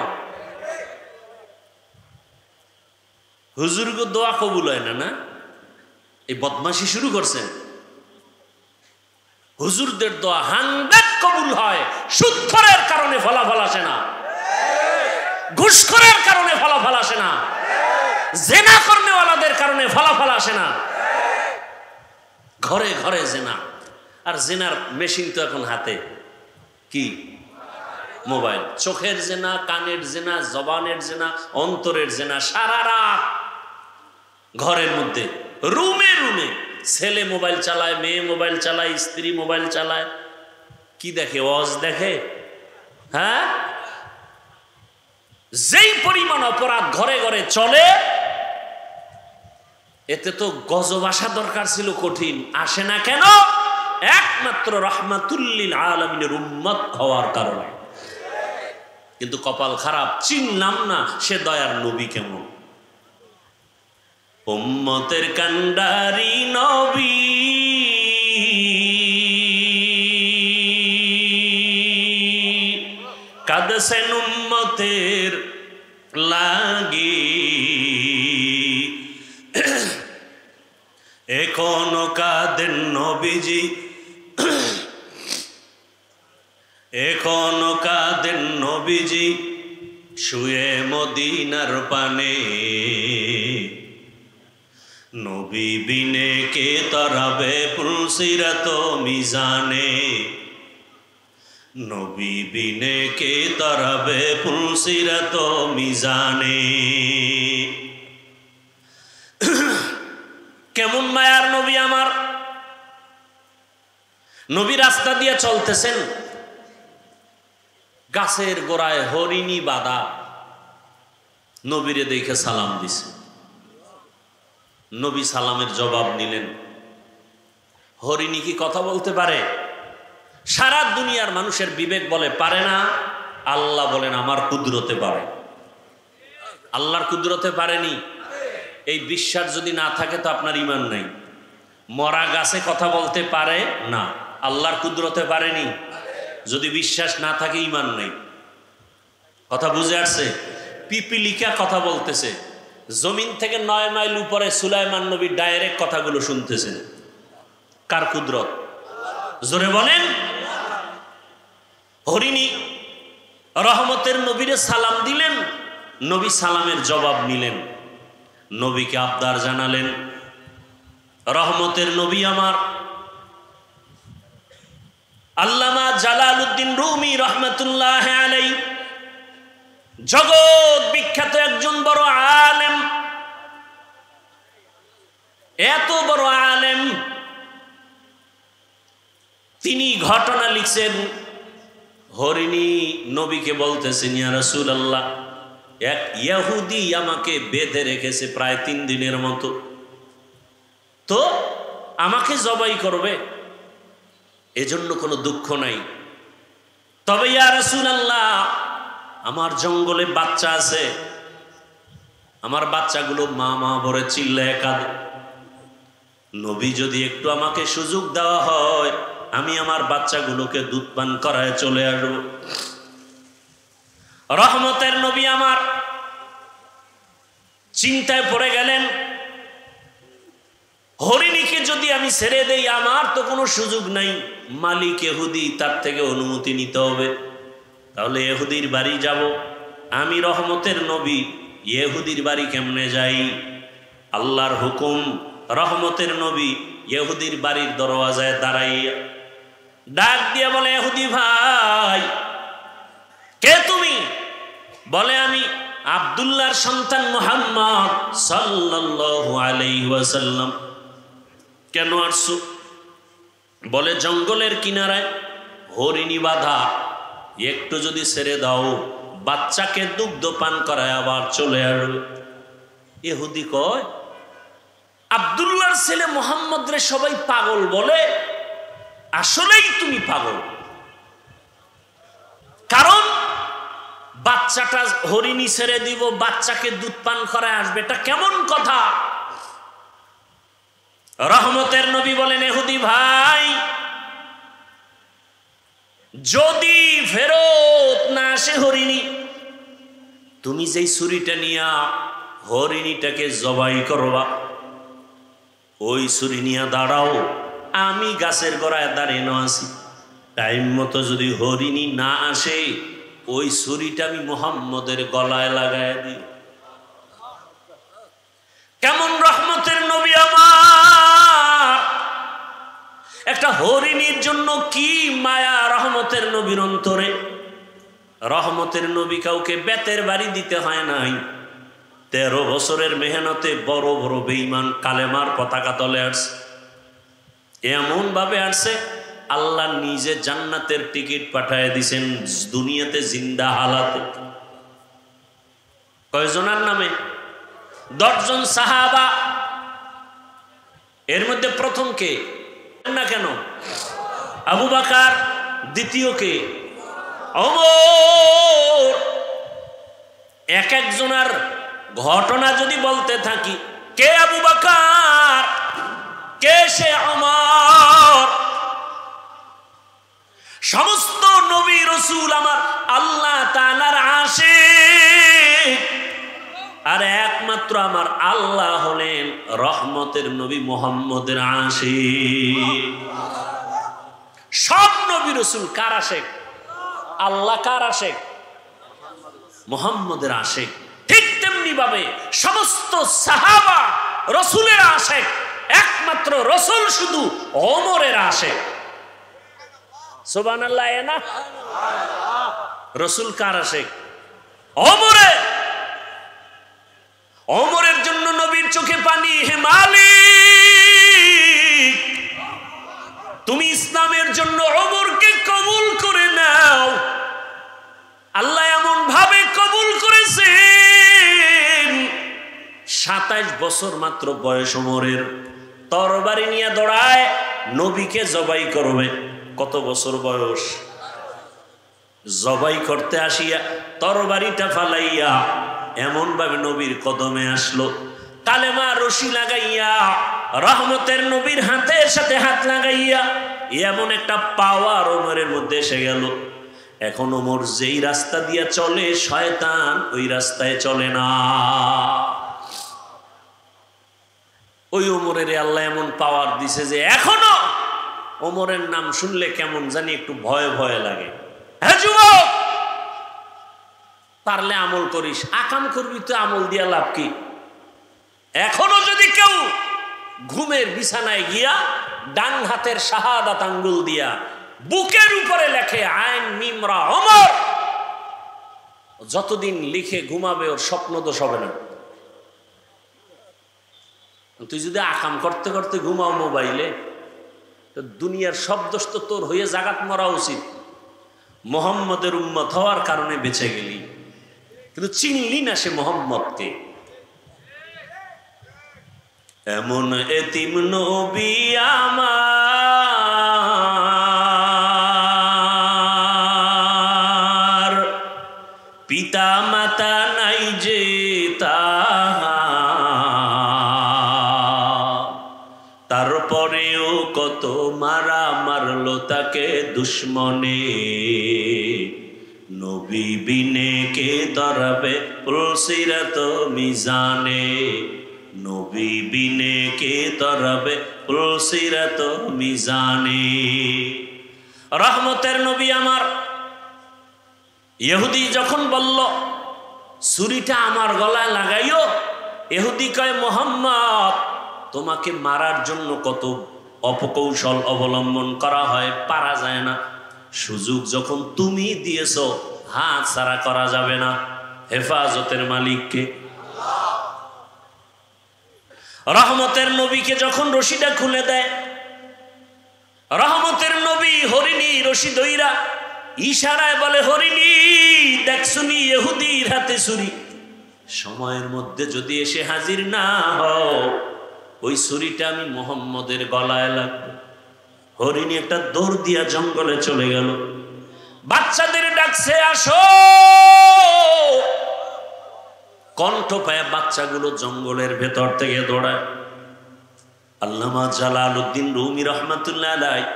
হুজুরকে দোয়া কবুল হয় না? না, এই বদমাশি শুরু করছেন। হুজুরদের দোয়া 100 কবুল হয়, সুদখোরের কারণে ফলাফল আসে না, ঘুষখোরের কারণে ফলাফল আসে না, জেনা করনেওয়ালাদের কারণে ফলাফল আসে না। ঘরে ঘরে জেনা, আর জেনার মেশিন তো এখন হাতে। কি? মোবাইল। চোখের জেনা, কানের জেনা, জবানের জেনা, অন্তরের জেনা। সারা রাত ঘরের মধ্যে, রুমে রুমে ছেলে মোবাইল চালায়, মেয়ে মোবাইল চালায়, স্ত্রী মোবাইল চালায়। কি দেখে? ওয়াজ দেখে। হ্যাঁ, যেই পরিমাণ অপরাধ ঘরে ঘরে চলে, এতে তো গজব আসা দরকার ছিল, কঠিন আসে না কেন? একমাত্র রাহমাতুল লিল আলামিনের উম্মত হওয়ার কারণে। কিন্তু কপাল খারাপ, চিনলাম না সে দয়ার নবী কেমন। উম্মতের কান্ডারি নবী, কাঁদছেন উম্মতের লাগি, এখনো কাঁদেন নবীজি, এখনো কাঁদেন নবীজি শুয়ে মদিনার পানে। নবী বিনে কে তরাবে পুলসিরাত মিজানে, নবী বিনে কে তরাবে পুলসিরাত মিজানে। কেমন মায়ার নবী আমার। নবী রাস্তা দিয়ে চলতেছেন, গাছের গোড়ায় হরিণী বাঁধা, নবীরে দেখে সালাম দিছে। নবী সালামের জবাব নিলেন। হরিণী কি কথা বলতে পারে? সারা দুনিয়ার মানুষের বিবেক বলে পারে না, আল্লাহ বলেন আমার কুদরতে পারে। আল্লাহর কুদরতে পারেনি। এই বিশ্বাস যদি না থাকে তো আপনার ঈমান নাই। মরা গাছে কথা বলতে পারে না, আল্লাহর কুদরতে পারেনি। যদি বিশ্বাস না থাকে ঈমান নাই। কথা বুঝে আসছে? পিপিলিকা কথা বলতেছে, জমিন থেকে 9 মাইল উপরে সুলাইমান নবী ডাইরেক্ট কথাগুলো শুনতেছেন। কার কুদরত? জোরে বলেন। হরিণী রহমতের নবীরে সালাম দিলেন, নবী সালামের জবাব নিলেন, নবীকে আবদার জানালেন। রহমতের নবী আমার আল্লামা জালালউদ্দিন রুমি রহমাতুল্লাহ আলাইহি, জগৎ বিখ্যাত একজন বড় আলেম, এত বড় আলেম, তিনি ঘটনা লিখছেন। হরিণী নবীকে বলতেছেন, ইয়া রাসূলুল্লাহ, এক ইহুদি আমাকে বেঁধে রেখেছে প্রায় 3 দিনের মতো, তো আমাকে জবাই করবে, এজন্য কোনো দুঃখ নাই। তবে ইয়া রাসূলুল্লাহ, আমার জঙ্গলে বাচ্চা আছে, আমার বাচ্চাগুলো মা মা ভরে চিল্লায় কাঁদে। নবী যদি একটু আমাকে সুযোগ দেওয়া হয়, আমি আমার বাচ্চাগুলোকে দুধ পান করায় চলে আসব। রহমতের নবী আমার চিন্তায় পড়ে গেলেন, হরিণীকে যদি আমি ছেড়ে দেই আমার তো কোনো সুযোগ নাই, মালিক ইহুদি, তার থেকে অনুমতি নিতে হবে। তাহলে ইহুদির বাড়ি যাব। আমি রহমতের নবী, ইহুদির বাড়ি কেমনে যাই? আল্লাহর হুকুম, রহমতের নবী ইহুদির বাড়ির দরওয়াজায় দাঁড়াইয়া ডাক দিয়ে বলে, ইহুদি ভাই, কে তুমি? বলে, আমি আব্দুল্লাহর সন্তান মুহাম্মদ সাল্লাল্লাহু আলাইহি ওয়াসাল্লাম। কেন আসছো? বলে, জঙ্গলের কিনারায় হরিণী বাঁধা, একটু যদি ছেড়ে দাও বাচ্চাকে দুগ্ধ পান করায় আবার চলে আসবে। ইহুদি কয়, আব্দুল্লাহর ছেলে মুহাম্মদ রে সবাই পাগল বলে, আসলেই তুমি পাগল। কারণ বাচ্চাটা হরিণী ছেড়ে দিব, বাচ্চাকে দুধ পান করায় আসবে, এটা কেমন কথা? রহমতের নবী বলেন, ইহুদি ভাই, যদি ফেরত না আসে হরিণী, তুমি যেই ছুরিটা নিয়া হরিণীটাকে জবাই করবা, ওই ছুরি নিয়া দাঁড়াও, আমি গাছের গোড়ায় দাঁড়িয়ে আছি। টাইম মতো যদি হরিণী না আসে, ওই ছুরিটা আমি মুহাম্মদের গলায় লাগায় দিই। কেমন রহমতের নবী আমার! একটা হরিণীর জন্য কি মায়া রহমতের নবীর অন্তরে। রহমতের নবী কাউকে বেতের বাড়ি দিতে হয় নাই। 13 বছরের মেহনতে বড় বড় বেঈমান কালেমার পতাকা তলে আসছে। এমন ভাবে আসছে, আল্লাহ নিজে জান্নাতের টিকিট পাঠায় দিছেন দুনিয়াতে জিন্দা হালাতে। কয়জনের নামে? 10 জন সাহাবা। এর মধ্যে প্রথম কে না কেন? আবু বকর, দ্বিতীয় কে? ওমর। এক একজনের ঘটনা যদি বলতে থাকি, কে আবু বকর, কে সে ওমর? সমস্ত নবী রাসূল আমার আল্লাহ তাআলার আশিক, আর একমাত্র আমার আল্লাহ হলেন রহমতের নবী মুহাম্মদের আশিক। সব নবী রাসূল কার আশিক? আল্লাহ কার আশিক? মুহাম্মদের আশিক। ঠিক তেমনি ভাবে সমস্ত সাহাবা রাসূলের আশিক, একমাত্র রাসূল শুধু ওমরের আশিক। সুবহানাল্লাহ। না, রাসূল কার আশিক? ওমরের। ওমরের জন্য নবীর চোখে পানি। হে মালিক, তুমি ইসলামের জন্য ওমরকে কবুল করে নাও। আল্লাহ এমন ভাবে কবুল করেছেন, 27 বছর মাত্র বয়স ওমরের, তরবারি নিয়ে দৌড়ায় নবীকে জবাই করবে। কত বছর বয়স? জবাই করতে আসিয়া তরবারিটা ফালাইয়া এমন ভাবে নবীর কদমে আসলো, কালেমা রশি লাগাইয়া রহমতের নবীর হাতের সাথে হাত লাগাইয়া এমন একটা পাওয়ার ওমরের মধ্যে এসে গেল। এখন ওমর যেই রাস্তা দিয়ে চলে, শয়তান ওই রাস্তায় চলে না। ওই ওমরের আল্লাহ এমন পাওয়ার দিছে যে এখনো ওমরের নাম শুনলে কেমন জানি একটু ভয় ভয় লাগে। হ্যাঁ যুবক, পারলে আমল করিস, আকাম করবি তো আমল দিয়া লাভ কি? এখনো যদি কেউ ঘুমের বিছানায় গিয়া ডান হাতের শাহাদাত আঙ্গুল দিয়া বুকের উপরে লেখে আইন মিমরা ওমর, যতদিন লিখে ঘুমাবে ওর স্বপ্ন দোষ হবে না। তুই যদি আকাম করতে করতে ঘুমাও মোবাইলে, তো দুনিয়ার সব দোষ তো তোর হয়ে জাগাত মরা উচিত। মোহাম্মদের উম্মত হওয়ার কারণে বেঁচে গেলি, কিন্তু চিনলি না সে মোহাম্মদকে। এমন এতিম নবী আমার, পিতা মাতা নাই যে তারপরেও কত মারা মারলো তাকে দুশ্মনে। নবী বিনে কে ধরবে পুলসিরাত মিজানে, নবী বিনে কে ধরবে পুলসিরাত মিজানে। রহমতের নবী আমার, ইহুদি যখন বলল ছুরিটা আমার গলায় লাগাইও, ইহুদি কয় মুহাম্মদ তোমাকে মারার জন্য কত অপকৌশল অবলম্বন করা হয়, পারা যায় না। সুযোগ যখন তুমি দিয়েছো, হাত ছাড়া করা যাবে না। হেফাজতের মালিককে। রহমতের নবীকে যখন রশিটা খুলে দেয়, রহমতের নবী হরিণী রশি দইরা ইশারায় বলে, হরিণী দেখছুনি ইহুদির হাতে ছুরি, সময়ের মধ্যে যদি এসে হাজির না হও, ওই ছুরিটা আমি মুহাম্মদের গলায় লাগবে। হরিণী একটা দৌড় দিয়া জঙ্গলে চলে গেল, বাচ্চাদের ডাকছে আসো। কণ্ঠ পায় বাচ্চাগুলো জঙ্গলের ভেতর থেকে দৌড়ায়। আল্লামা জালালউদ্দিন রুমি রহমাতুল্লাহ আলাইহি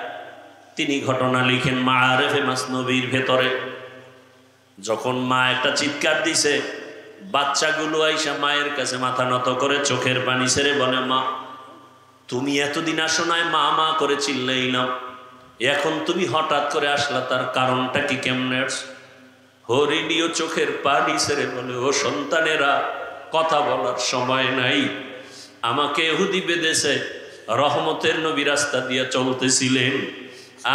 তিনি ঘটনা লিখেন মাআরিফে মাসনবীর ভেতরে। যখন মা একটা চিৎকার দিছে, বাচ্চাগুলো আইসা মায়ের কাছে মাথা নত করে চোখের পানি ছেড়ে বলে, মা তুমি এতদিন আসো নাই, মা মা করে চিল্লাইলাম, এখন তুমি হঠাৎ করে আসলা, তার কারণটা কি, কেমনে আসছো? হরিণীও চোখের পানি ছেড়ে বলে, ও সন্তানেরা, কথা বলার সময় নাই, আমাকে ইহুদি বেঁধেছে, রহমতের নবী রাস্তা দিয়ে চলতেছিলেন,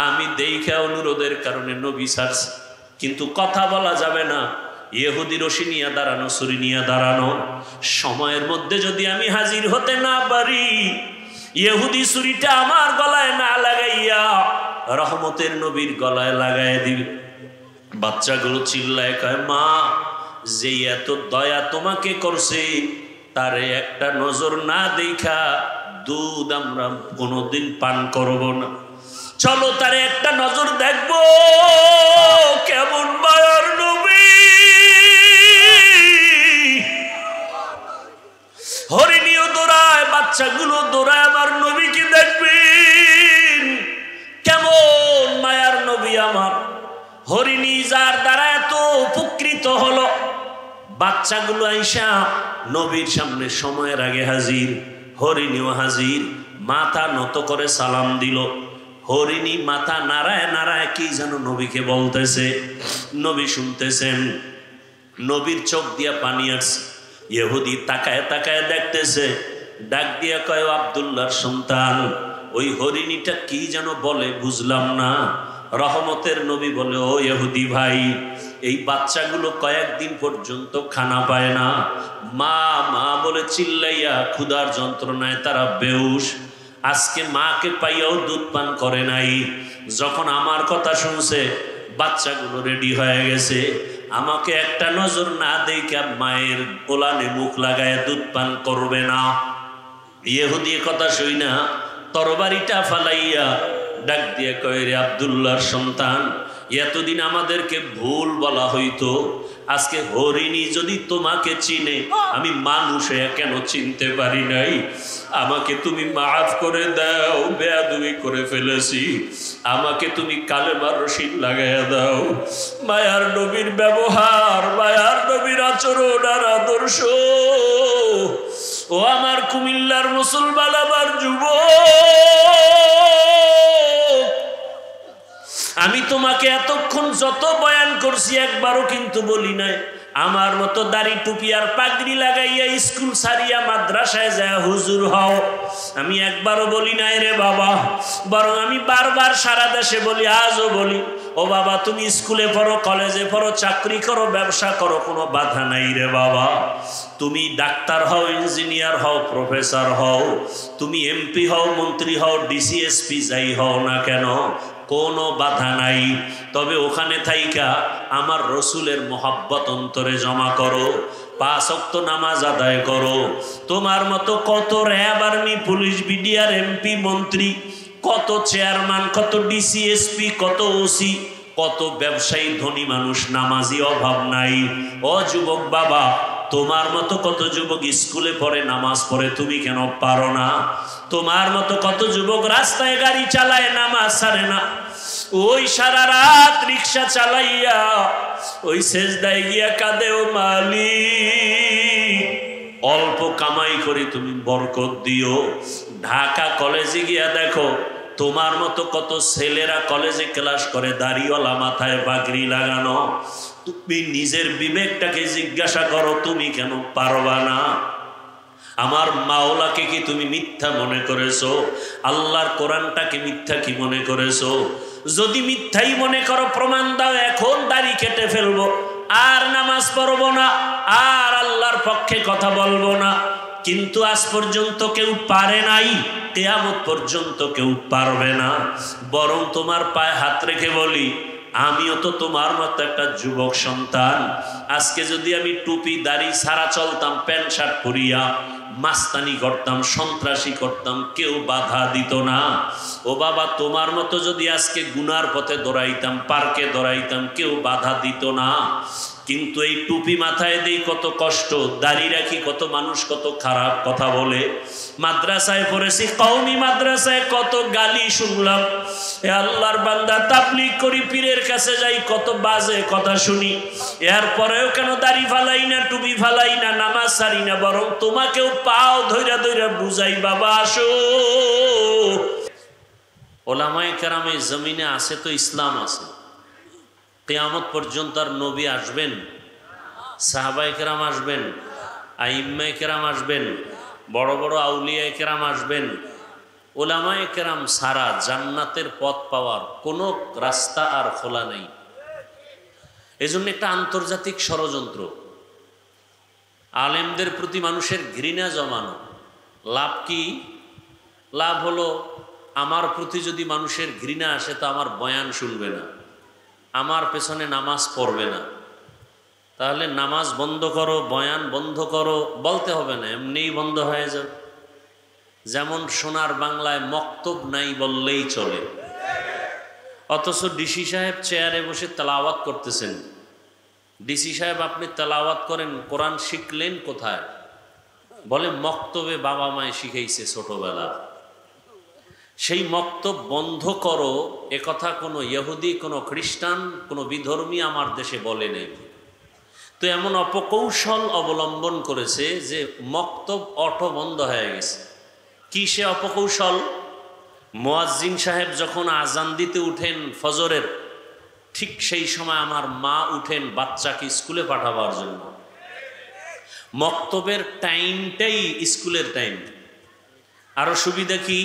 আমি দেখা অনুরোধের কারণে নবী ছাড়ছি, কিন্তু কথা বলা যাবে না। ইহুদি রশি নিয়ে দাঁড়ানো, ছুরি নিয়ে দাঁড়ানো, সময়ের মধ্যে যদি আমি হাজির হতে না পারি, ইহুদি ছুরিটা আমার গলায় না লাগাইয়া রহমতের নবীর গলায় লাগাই দিবে। বাচ্চাগুলো চিল্লায় কয়, মা যে এত দয়া তোমাকে করছে, তারে একটা নজর না দেখা দুধ আমরা কোনোদিন পান করব না। চলো তারে একটা নজর দেখবো কেমন মায়ার নবী। হরিণীও দৌড়ায়, বাচ্চাগুলো দৌড়ায়, আমার নবীকে দেখবেন কেমন মায়ার নবী আমার। হরিণী যার দ্বারা এত উপকৃত হলো, বাচ্চাগুলো আইসা নবীর সামনে সময়ের আগে হাজির, হরিণীও হাজির, মাথা নত করে সালাম দিল। হরিণী মাথা নাড়ায় নাড়ায় কি যেন নবীকে বলতেছে, নবী শুনতেছেন, নবীর চোখ দিয়া পানি আসছে। ইহুদি তাকায় তাকায় দেখতেছে, ডাক দিয়া কয়, আব্দুল্লাহর সন্তান। ওই হরিণীটা কি যেন বলে বুঝলাম না। রহমতের নবী বলে, ও ইহুদি ভাই, এই বাচ্চাগুলো কয়েকদিন পর্যন্ত খানা পায় না, মা মা বলে চিল্লাইয়া ক্ষুধার যন্ত্রণায় তারা বেহুশ। আজকে মাকে পাইয়াও দুধ পান করে নাই। যখন আমার কথা শুনছে, বাচ্চাগুলো রেডি হয়ে গেছে, আমাকে একটা নজর না দেখে মায়ের কোলানে মুখ লাগায় দুধ পান করবে না। ইহুদি কথা শুই না তরবারিটা ফালাইয়া ডাক দিয়ে কয়, রে আব্দুল্লাহর সন্তান, এতদিন আমাদেরকে ভুল বলা হইতো, আজকে হরিণী যদি তোমাকে চিনে, আমি মানুষ কেন চিনতে পারি নাই? আমাকে তুমি মাফ করে দাও, বেয়াদবি করে ফেলেছি, আমাকে তুমি কালেমার রশিদ লাগাইয়া দাও। মায়ার নবীর ব্যবহার, মায়ার নবীর আচরণ আর আদর্শ, ও আমার কুমিল্লার মুসলমান, আমার যুবক, আমি তোমাকে এতক্ষণ যত বয়ান করছি একবারও কিন্তু বলি নাই আমার মতো দাড়ি টুপি আর পাগড়ি লাগাইয়া স্কুল সারিয়া মাদ্রাসায় যায় হুজুর হও। আমি একবারও বলি নাই রে বাবা, বরং আমি বারবার সারা দেশে বলি, আজও বলি, ও বাবা তুমি স্কুলে পড়ো, কলেজে পড়ো, চাকরি করো, ব্যবসা করো, কোনো বাধা নাই রে বাবা। তুমি ডাক্তার হও, ইঞ্জিনিয়ার হও, প্রফেসর হও, তুমি এমপি হও, মন্ত্রী হও, ডিসি এসপি যাই হও না কেন, কোনো বাধা নাই। তবে ওখানে থাইকা আমার রসুলের মোহাব্বত অন্তরে জমা করো, 5 ওয়াক্ত নামাজ আদায় করো। তোমার মতো কত RAB, army, police, BDR, MP, মন্ত্রী, কত চেয়ারম্যান, কত ডিসি এসপি, কত ওসি, কত ব্যবসায়ী, ধনী মানুষ, নামাজি অভাব নাই। ও যুবক বাবা, তোমার মতো কত যুবক স্কুলে পড়ে, নামাজ পড়ে, তুমি কেন পারো না? তোমার মতো কত যুবক রাস্তায় গাড়ি চালায়, নামাজ ছাড়ে না। ওই সারা রাত রিক্সা চালাইয়া ওই সেজদায় গিয়া কাঁদে, ও মালিক অল্প কামাই করে তুমি বরকত দিও। ঢাকা কলেজে গিয়া দেখো, তোমার মতো কত ছেলেরা কলেজে ক্লাস করে, দাড়িওয়ালা, মাথায় পাগড়ি লাগানো। তুমি নিজের বিবেকটাকে জিজ্ঞাসা করো, তুমি কেন পারবা না? আমার মাওলাকে কি তুমি মিথ্যা মনে করেছো? আল্লাহর কোরআনটাকে মিথ্যা কি মনে করেছো? যদি মিথ্যাই মনে করো, প্রমাণ দাও, এখন দাড়ি কেটে ফেলবো, আর নামাজ পড়বো না, আর আল্লাহর পক্ষে কথা বলবো না। কিন্তু আজ পর্যন্ত কেউ পারে নাই, কিয়ামত পর্যন্ত কেউ পারবে না। বরং তোমার পায়ে হাত রেখে বলি, আমিও তো তোমার মতো একটা যুবক সন্তান। আজকে যদি আমি টুপি দাড়ি ছাড়া চলতাম, প্যান্ট শার্ট পরিয়া মাস্তানি করতাম, সন্ত্রাসী করতাম, কেউ বাধা দিত না। ও বাবা, তোমার মতো যদি আজকে গুনার পথে দৌড়াইতাম, পার্কে দৌড়াইতাম, কেউ বাধা দিত না। কিন্তু এই টুপি মাথায় দেই কত কষ্ট, দাড়ি রাখি কত মানুষ কত খারাপ কথা বলে। মাদ্রাসায় পড়েছি, কওমি মাদ্রাসায় কত গালি শুনলাম। এ আল্লাহর বান্দা, তাবলীগ করি, পীরের কাছে যাই, কত বাজে কথা শুনি। এরপরেও কেন দাড়ি ফালাই না, টুপি ফালাই না, নামাজ ছাড়ি না, বরং তোমাকেও পাও ধইরা ধইরা বুঝাই, বাবা আসো। ওলামায়ে কেরামে জমিনে আছে তো ইসলাম আছে। কিয়ামত পর্যন্ত আর নবী আসবেন, সাহাবায়ে কেরাম আসবেন, আইম্মায়ে কেরাম আসবেন, বড় বড় আউলিয়ায়ে কেরাম আসবেন। ওলামায়ে কেরাম সারা জান্নাতের পথ পাওয়ার কোনো রাস্তা আর খোলা নেই। এজন্য একটা আন্তর্জাতিক ষড়যন্ত্র, আলেমদের প্রতি মানুষের ঘৃণা জমানো। লাভ কি? লাভ হলো, আমার প্রতি যদি মানুষের ঘৃণা আসে তো আমার বয়ান শুনবে না, আমার পেছনে নামাজ পড়বে না। তাহলে নামাজ বন্ধ করো, বয়ান বন্ধ করো বলতে হবে না, এমনিই বন্ধ হয়ে যাবে। যেমন সোনার বাংলায় মক্তব নাই বললেই চলে। অথচ ডিসি সাহেব চেয়ারে বসে তেলাওয়াত করতেছেন। ডিসি সাহেব আপনি তেলাওয়াত করেন, কোরআন শিখলেন কোথায়? বলে মক্তবে বাবা মায়ে শিখাইছে ছোটবেলা। সেই মক্তব বন্ধ করো এ কথা কোনো ইহুদি, কোনো খ্রিস্টান, কোনো বিধর্মী আমার দেশে বলে নেই। তো এমন অপকৌশল অবলম্বন করেছে যে মক্তব অটো বন্ধ হয়ে গেছে। কি সে অপকৌশল? মুয়াজ্জিন সাহেব যখন আজান দিতে উঠেন ফজরের, ঠিক সেই সময় আমার মা উঠেন বাচ্চাকে স্কুলে পাঠাবার জন্য। মক্তবের টাইমটাই স্কুলের টাইম। আরো সুবিধা কি?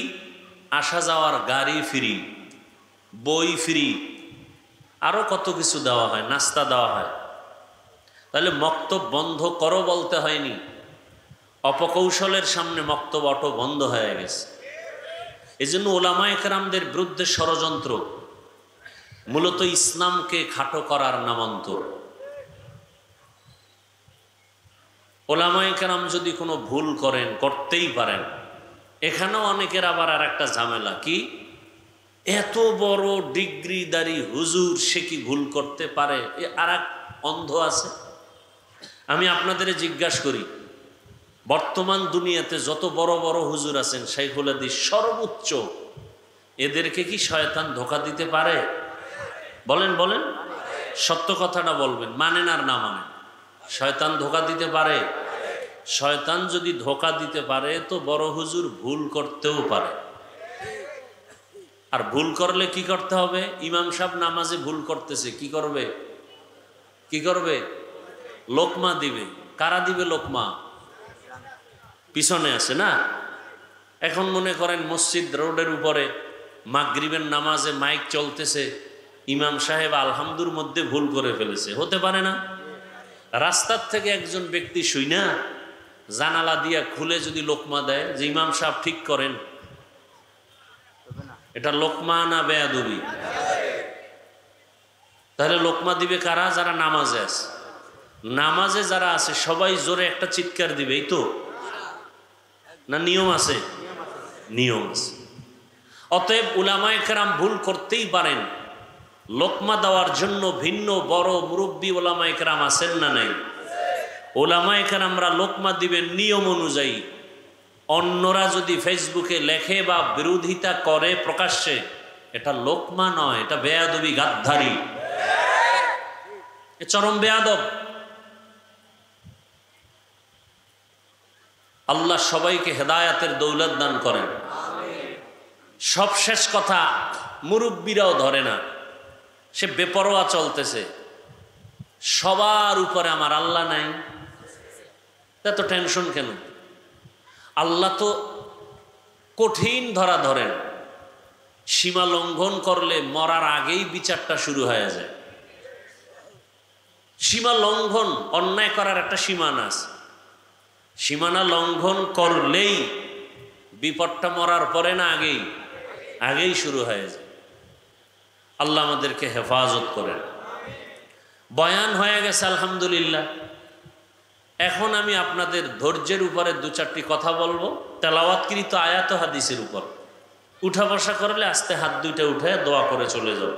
আসা যাওয়ার গাড়ি ফ্রি, বই ফ্রি, আরো কত কিছু দেওয়া হয়, নাস্তা দেওয়া হয়। তাহলে মক্তব বন্ধ করো বলতে হয়নি, অপকৌশলের সামনে মক্তব অটো বন্ধ হয়ে গেছে। এই জন্য ওলামায়ে কেরামদের বিরুদ্ধে ষড়যন্ত্র, মূলত ইসলামকে খাটো করার নামান্তর। ওলামায়ে কেরাম যদি কোনো ভুল করেন, করতেই পারেন, এখানেও অনেকের আবার আর একটা ঝামেলা কি, এত বড় ডিগ্রিদারি হুজুর সে কি ভুল করতে পারে? আর এক অন্ধ আছে। আমি আপনাদের জিজ্ঞাসা করি, বর্তমান দুনিয়াতে যত বড় বড় হুজুর আছেন, শাইখুল হাদিস সর্বোচ্চ, এদেরকে কি শয়তান ধোঁকা দিতে পারে? বলেন বলেন, সত্য কথাটা বলবেন, মানেন আর না মানেন। শয়তান ধোঁকা দিতে পারে? শয়তান যদি ধোঁকা দিতে পারে তো বড় হুজুর ভুল করতেও পারে। আর ভুল করলে কি করতে হবে? ইমাম সাহেব নামাজে ভুল করতেছে, কি করবে? কি করবে? লোকমা দিবে। কারা দিবে লোকমা? পিছনে আছে না। এখন মনে করেন মসজিদ রোডের উপরে মাগরিবের নামাজে মাইক চলতেছে, ইমাম সাহেব আলহামদুর মধ্যে ভুল করে ফেলেছে, হতে পারে না? রাস্তার থেকে একজন ব্যক্তি শুই না জানালা দিয়া খুলে যদি লোকমা দেয় যে ইমাম সাহেব ঠিক করেন, এটা লোকমা না বেয়াদবি? তাহলে লোকমা দিবে কারা? যারা নামাজে আছে। নামাজে যারা আছে সবাই জোরে একটা চিৎকার দিবে, এই তো না? নিয়ম আছে, নিয়ম আছে। অতএব উলামায়ে কেরাম ভুল করতেই পারেন, লোকমা দেওয়ার জন্য ভিন্ন বড় মুরব্বী ওলামায়ে কেরাম আছেন না নাই? ওলামায়ে কেরামরা লোকমা দিবেন নিয়ম অনুযায়ী। অন্যরা যদি ফেসবুকে লেখে বা বিরোধিতা করে প্রকাশ্যে, এটা লোকমা নয়, এটা বেয়াদবি, গাদ্দারি, চরম বেয়াদব। আল্লাহ সবাইকে হেদায়াতের দৌলত দান করেন। সব শেষ কথা, মুরব্বীরাও ধরে না, সে বেপরোয়া চলতেছে, সবার উপরে আমার আল্লাহ নাই, এত টেনশন কেন? আল্লাহ তো কঠিন ধরা ধরেন, সীমা লঙ্ঘন করলে মরার আগেই বিচারটা শুরু হয়ে যায়। সীমা লঙ্ঘন, অন্যায় করার একটা সীমানা আছে, সীমানা লঙ্ঘন করলেই বিপদটা মরার পরে না আগেই? আগেই শুরু হয়ে যায়। আল্লাহ আমাদেরকে হেফাজত করেন। বয়ান হয়ে গেছে আলহামদুলিল্লাহ। এখন আমি আপনাদের ধৈর্যের উপরে দু চারটি কথা বলবো, তেলাওয়াতকৃত আয়াত হাদিসের উপর। উঠা বসা করলে আস্তে হাত দুইটা উঠে দোয়া করে চলে যাও।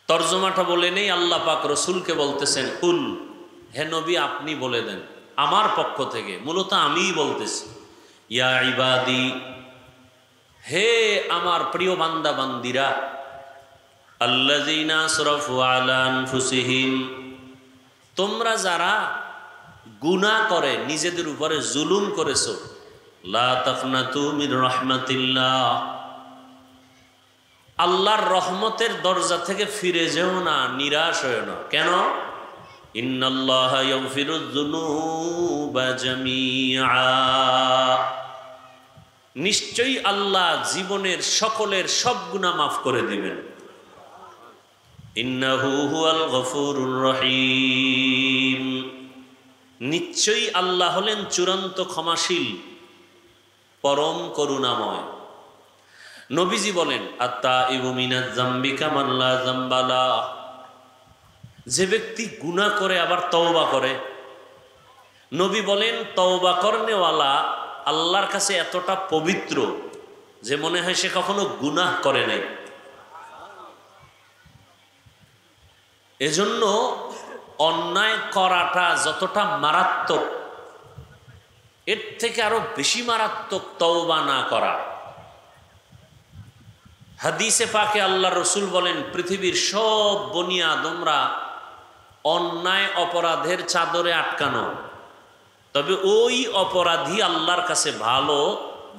তর্জমাটা বলে নেই। আল্লাহ পাক রসুলকে বলতেছেন, কুল, হে নবী আপনি বলে দেন আমার পক্ষ থেকে, মূলত আমিই বলতেছি, ইয়া ইবাদি, হে আমার প্রিয় বান্দা বান্দিরা, আল্লাযীনা আসরাফু আলা আনফুসিহিম, তোমরা যারা গুনাহ করে নিজেদের উপরে জুলুম করেছো, লা তাকনাতু মির রাহমাতিল্লাহ, আল্লাহর রহমতের দরজা থেকে ফিরে যেও না, নিরাশ হয়েও না। কেন? ইন্নাল্লাহা ইয়াগফিরুয যুনুবা জামিআ, নিশ্চয়ই আল্লাহ জীবনের সকলের সব গুনাহ মাফ করে দিবেন। ইন্নাহু হুয়াল গফুরুর রহিম, নিশ্চয়ই আল্লাহ হলেন চূড়ান্ত ক্ষমাশীল, পরম করুণাময়। নবীজি বলেন, আত্তাইবু মিনাজ যামবি কামান লা যামবা লা, যে ব্যক্তি গুনাহ করে আবার তওবা করে, নবী বলেন তওবা করনেওয়ালা আল্লাহর কাছে এতটা পবিত্র যে মনে হয় সে কখনো গুনাহ করে নাই। এজন্য অন্যায় করাটা যতটা মারাত্মক, এর থেকে আরো বেশি মারাত্মক তওবা না করা। হাদিসে পাকে আল্লাহ রসুল বলেন, পৃথিবীর সব বনি আদমরা অন্যায় অপরাধের চাদরে আটকানো, তবে ওই অপরাধী আল্লাহর কাছে ভালো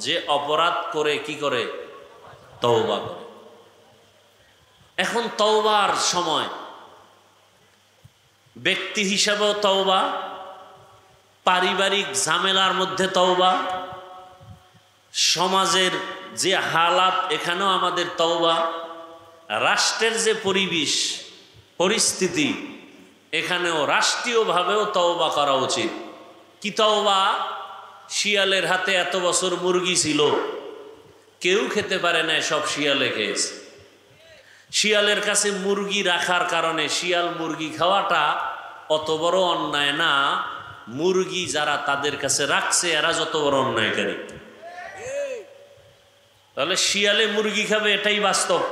যে অপরাধ করে কি করে, তওবা করে। এখন তওবার সময় ব্যক্তি হিসাবেও তওবা, পারিবারিক ঝামেলার মধ্যে তওবা, সমাজের যে হালাত এখানেও আমাদের তওবা, রাষ্ট্রের যে পরিস্থিতি এখানেও রাষ্ট্রীয়ভাবেও তওবা করা উচিত। কি তওবা? শিয়ালের হাতে এত বছর মুরগি ছিল, কেউ খেতে পারে না, সব শিয়ালে খেয়েছে। শিয়ালের কাছে মুরগি রাখার কারণে শিয়াল মুরগি খাওয়াটা অত বড় অন্যায় না, মুরগি যারা তাদের কাছে রাখছে এরা যত বড় অন্যায়কারী। তাহলে শিয়ালে মুরগি খাবে এটাই বাস্তব,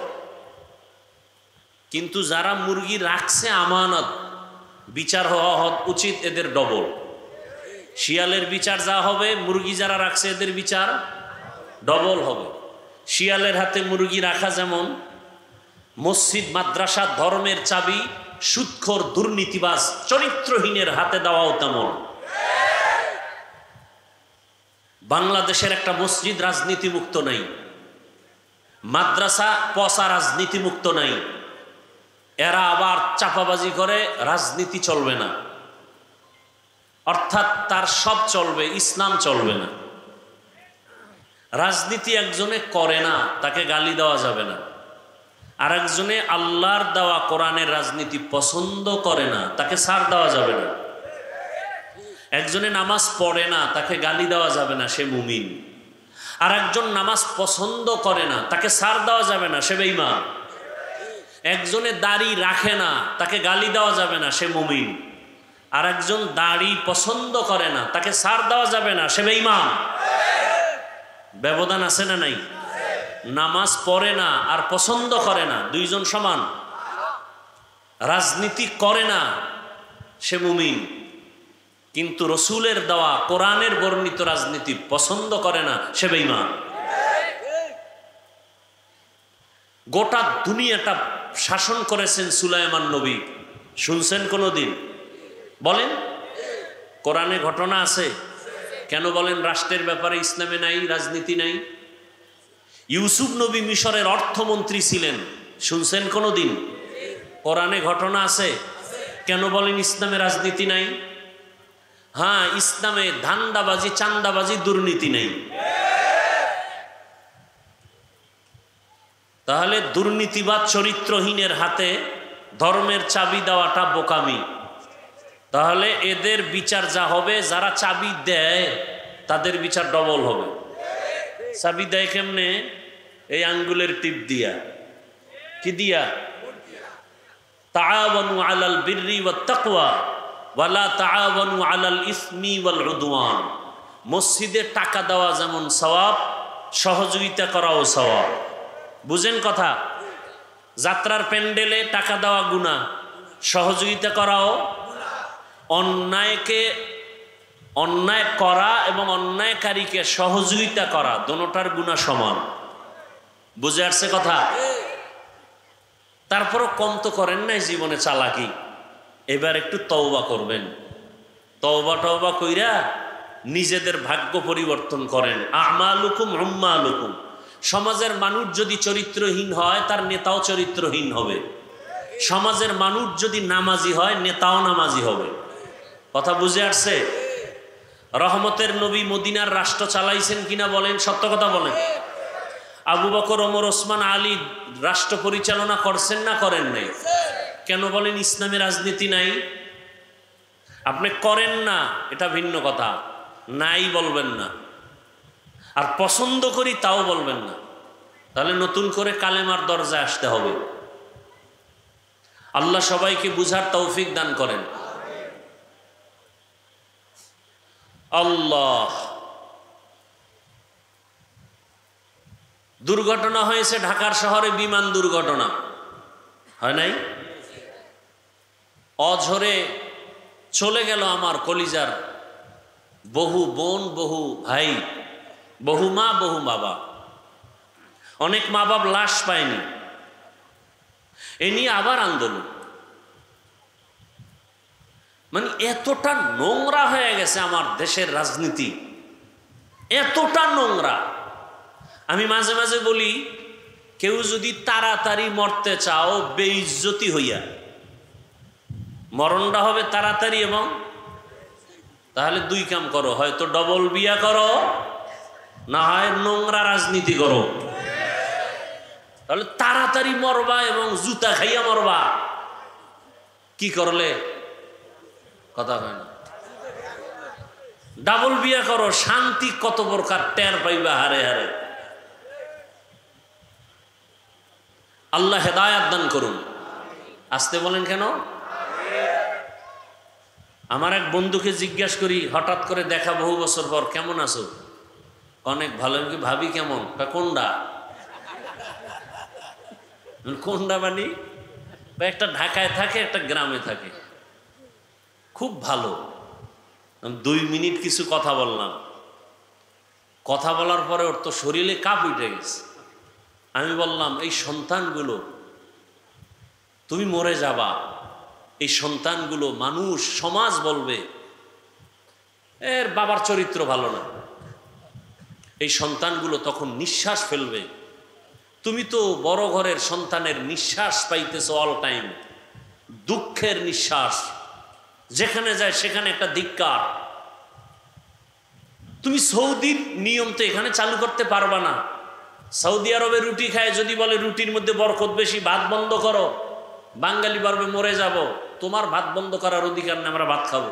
কিন্তু যারা মুরগি রাখছে আমানত, বিচার হওয়া উচিত এদের ডবল। শিয়ালের বিচার যা হবে, মুরগি যারা রাখছে এদের বিচার ডবল হবে। শিয়ালের হাতে মুরগি রাখা যেমন, মসজিদ মাদ্রাসা ধর্মের চাবি সুদখোর দুর্নীতিবাজ চরিত্রহীনের হাতে দেওয়াও তেমন। বাংলাদেশের একটা মসজিদ রাজনীতিমুক্ত নাই, মাদ্রাসা পচা রাজনীতিমুক্ত নাই, এরা আবার চাপাবাজি করে রাজনীতি চলবে না, অর্থাৎ তার সব চলবে, ইসলাম চলবে না। রাজনীতি একজনে করে না, তাকে গালি দেওয়া যাবে না। আর একজনে আল্লাহর দেওয়া কোরআনের রাজনীতি পছন্দ করে না, তাকে ছাড় দেওয়া যাবে না। একজনে নামাজ পড়ে না, তাকে গালি দেওয়া যাবে না, সে মুমিন। আর একজন নামাজ পছন্দ করে না, তাকে ছাড় দেওয়া যাবে না, সে বেঈমান। একজনে দাড়ি রাখে না, তাকে গালি দেওয়া যাবে না, সে মুমিন। আর একজন দাড়ি পছন্দ করে না, তাকে ছাড় দেওয়া যাবে না, সে বেঈমান। ব্যবধান আছে না নাই? নামাজ পড়ে না আর পছন্দ করে না, দুইজন সমান। রাজনীতি করে না, সে মুমিন। কিন্তু রসুলের দেওয়া কোরআনের বর্ণিত রাজনীতি পছন্দ করে না, সে বেঈমান। গোটা দুনিয়াটা শাসন করেছেন সুলাইমান নবী, শুনছেন কোনোদিন? বলেন, কোরআনে ঘটনা আছে? কেন বলেন রাষ্ট্রের ব্যাপারে ইসলামে নাই, রাজনীতি নাই? ইউসুফ নবী মিশরের অর্থমন্ত্রী ছিলেন, শুনছেন কোনোদিন? কোরআনে ঘটনা আছে? কেন বলেন ইসলামে রাজনীতি নাই? হ্যাঁ, ইসলামে ধান্দাবাজি, চান্দাবাজি, দুর্নীতি নেই। তাহলে দুর্নীতিবাদ চরিত্রহীনের হাতে ধর্মের চাবি দেওয়াটা বোকামি। তাহলে এদের বিচার যা হবে, যারা চাবি দেয় তাদের বিচার ডবল হবে। চাবি দেয় কেমনে? এই আঙ্গুলের টিপ দিয়া। কি দিয়া? তাআওয়ানু আলাল বিররি ওয়াত তাকওয়া ওয়ালা তাআওয়ানু আলাল ইসমি ওয়াল উদওয়ান। মসজিদে টাকা দেওয়া যেমন সওয়াব, সহযোগিতা করাও সওয়াব। বুঝেন কথা? যাত্রার প্যান্ডেলে টাকা দেওয়া গুনাহ, সহযোগিতা করাও। অন্যায় করা এবং অন্যায়কারীকে সহযোগিতা করা, দোনোটার গুনাহ সমান। বুঝে আসছে কথা? তারপরও কম তো করেন নাই জীবনে চালাকি, এবার একটু তওবা করবেন। তওবা কইরা নিজেদের ভাগ্য পরিবর্তন করেন। আমালুকুম উম্মালুকুম। সমাজের মানুষ যদি চরিত্রহীন হয়, তার নেতাও চরিত্রহীন হবে। সমাজের মানুষ যদি নামাজি হয়, নেতাও নামাজি হবে। কথা বুঝে আসছে? রহমতের নবী মদিনার রাষ্ট্র চালাইছেন কিনা বলেন, সত্য কথা বলেন। আবু বকর, ওমর, ওসমান, আলী রাষ্ট্র পরিচালনা করছেন না করেন নাই? কেন বলেন ইসলামে রাজনীতি নাই? আপনি করেন না, এটা ভিন্ন কথা, নাই বলবেন না। আর পছন্দ করি তাও বলবেন না। তাহলে নতুন করে কালেমার দরজায় আসতে হবে। আল্লাহ সবাইকে বুঝার তৌফিক দান করেন। আল্লাহ। দুর্ঘটনা হয়েছে ঢাকার শহরে, বিমান দুর্ঘটনা হয় নাই? অঝরে চলে গেল আমার কলিজার বহু বোন, বহু ভাই, বহু মা, বহু বাবা। অনেক মা বাপ লাশ পায়নি, এ নিয়ে আবার আন্দোলন। মানে এতটা নোংরা হয়ে গেছে আমার দেশের রাজনীতি, এতটা নোংরা। আমি মাঝে মাঝে বলি, কেউ যদি তাড়াতাড়ি মরতে চাও বেইজ্জতি হইয়া, মরণটা হবে তাড়াতাড়ি, এবং তাহলে দুই কাম করো, হয়তো ডবল বিয়া করো, না হয় নোংরা রাজনীতি করো। তাহলে তাড়াতাড়ি মরবা এবং জুতা খাইয়া মরবা। কি করলে? কথা হয় না। ডাবল বিয়া করো, শান্তি কত প্রকার টের পাইবা হারে হারে। আল্লাহ হেদায়াত দান করুন। আসতে বলেন কেন? আমার এক বন্ধুকে জিজ্ঞাসা করি, হঠাৎ করে দেখা বহু বছর পর, কেমন আছো? অনেক ভালো। কি ভাবি কেমন? কোনটা কোনটা মানে? একটা ঢাকায় থাকে, একটা গ্রামে থাকে। খুব ভালো। 2 মিনিট কিছু কথা বললাম। কথা বলার পরে ওর তো শরীরে কাঁপ উঠে গেছে। আমি বললাম, এই সন্তানগুলো, তুমি মরে যাবা, এই সন্তানগুলো মানুষ, সমাজ বলবে এর বাবার চরিত্র ভালো না। এই সন্তানগুলো তখন নিঃশ্বাস ফেলবে। তুমি তো বড় ঘরের সন্তানের নিঃশ্বাস পাইতেছ অল টাইম, দুঃখের নিঃশ্বাস, যেখানে যায় সেখানে একটা ধিক্কার। তুমি সৌদির নিয়ম তো এখানে চালু করতে পারবা না। সৌদি আরবে রুটি খায়, যদি বলে রুটির মধ্যে বরকত বেশি, ভাত বন্ধ করো, বাঙালি পারবে মরে যাব। তোমার ভাত বন্ধ করার অধিকার নেই, আমরা ভাত খাবো।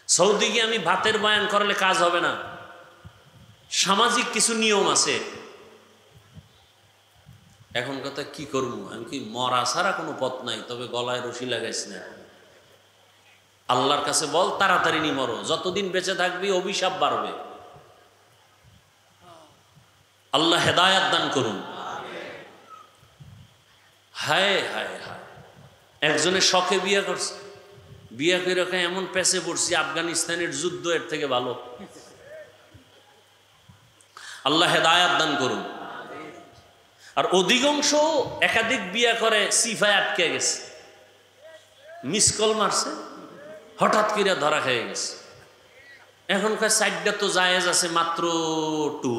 সৌদি গিয়ে আমি ভাতের বয়ান করলে কাজ হবে না। সামাজিক কিছু নিয়ম আছে। এখন কথা কি করবো? আমি কি, মরা ছাড়া কোনো পথ নাই, তবে গলায় রশি লাগাইস না। আল্লাহর কাছে বল, তাড়াতাড়ি নি মরো, যতদিন বেঁচে থাকবি অভিশাপ বাড়বে। আল্লাহ হেদায়াত দান করুন। হায় হায় হায়, একজনের শখে বিয়ে করছে, বিয়ে করে রেখে এমন পেছে পড়ছি, আফগানিস্তানের যুদ্ধ এর থেকে ভালো। আল্লাহ হেদায়াত দান করুন। আর অধিকাংশ একাধিক বিয়ে করে সিফায় আটকে গেছে, মিস কল মারছে, হঠাৎ করে ধরা খেয়ে গেছে। এখনকার সাইডটা তো জায়েজ আছে, মাত্র 2।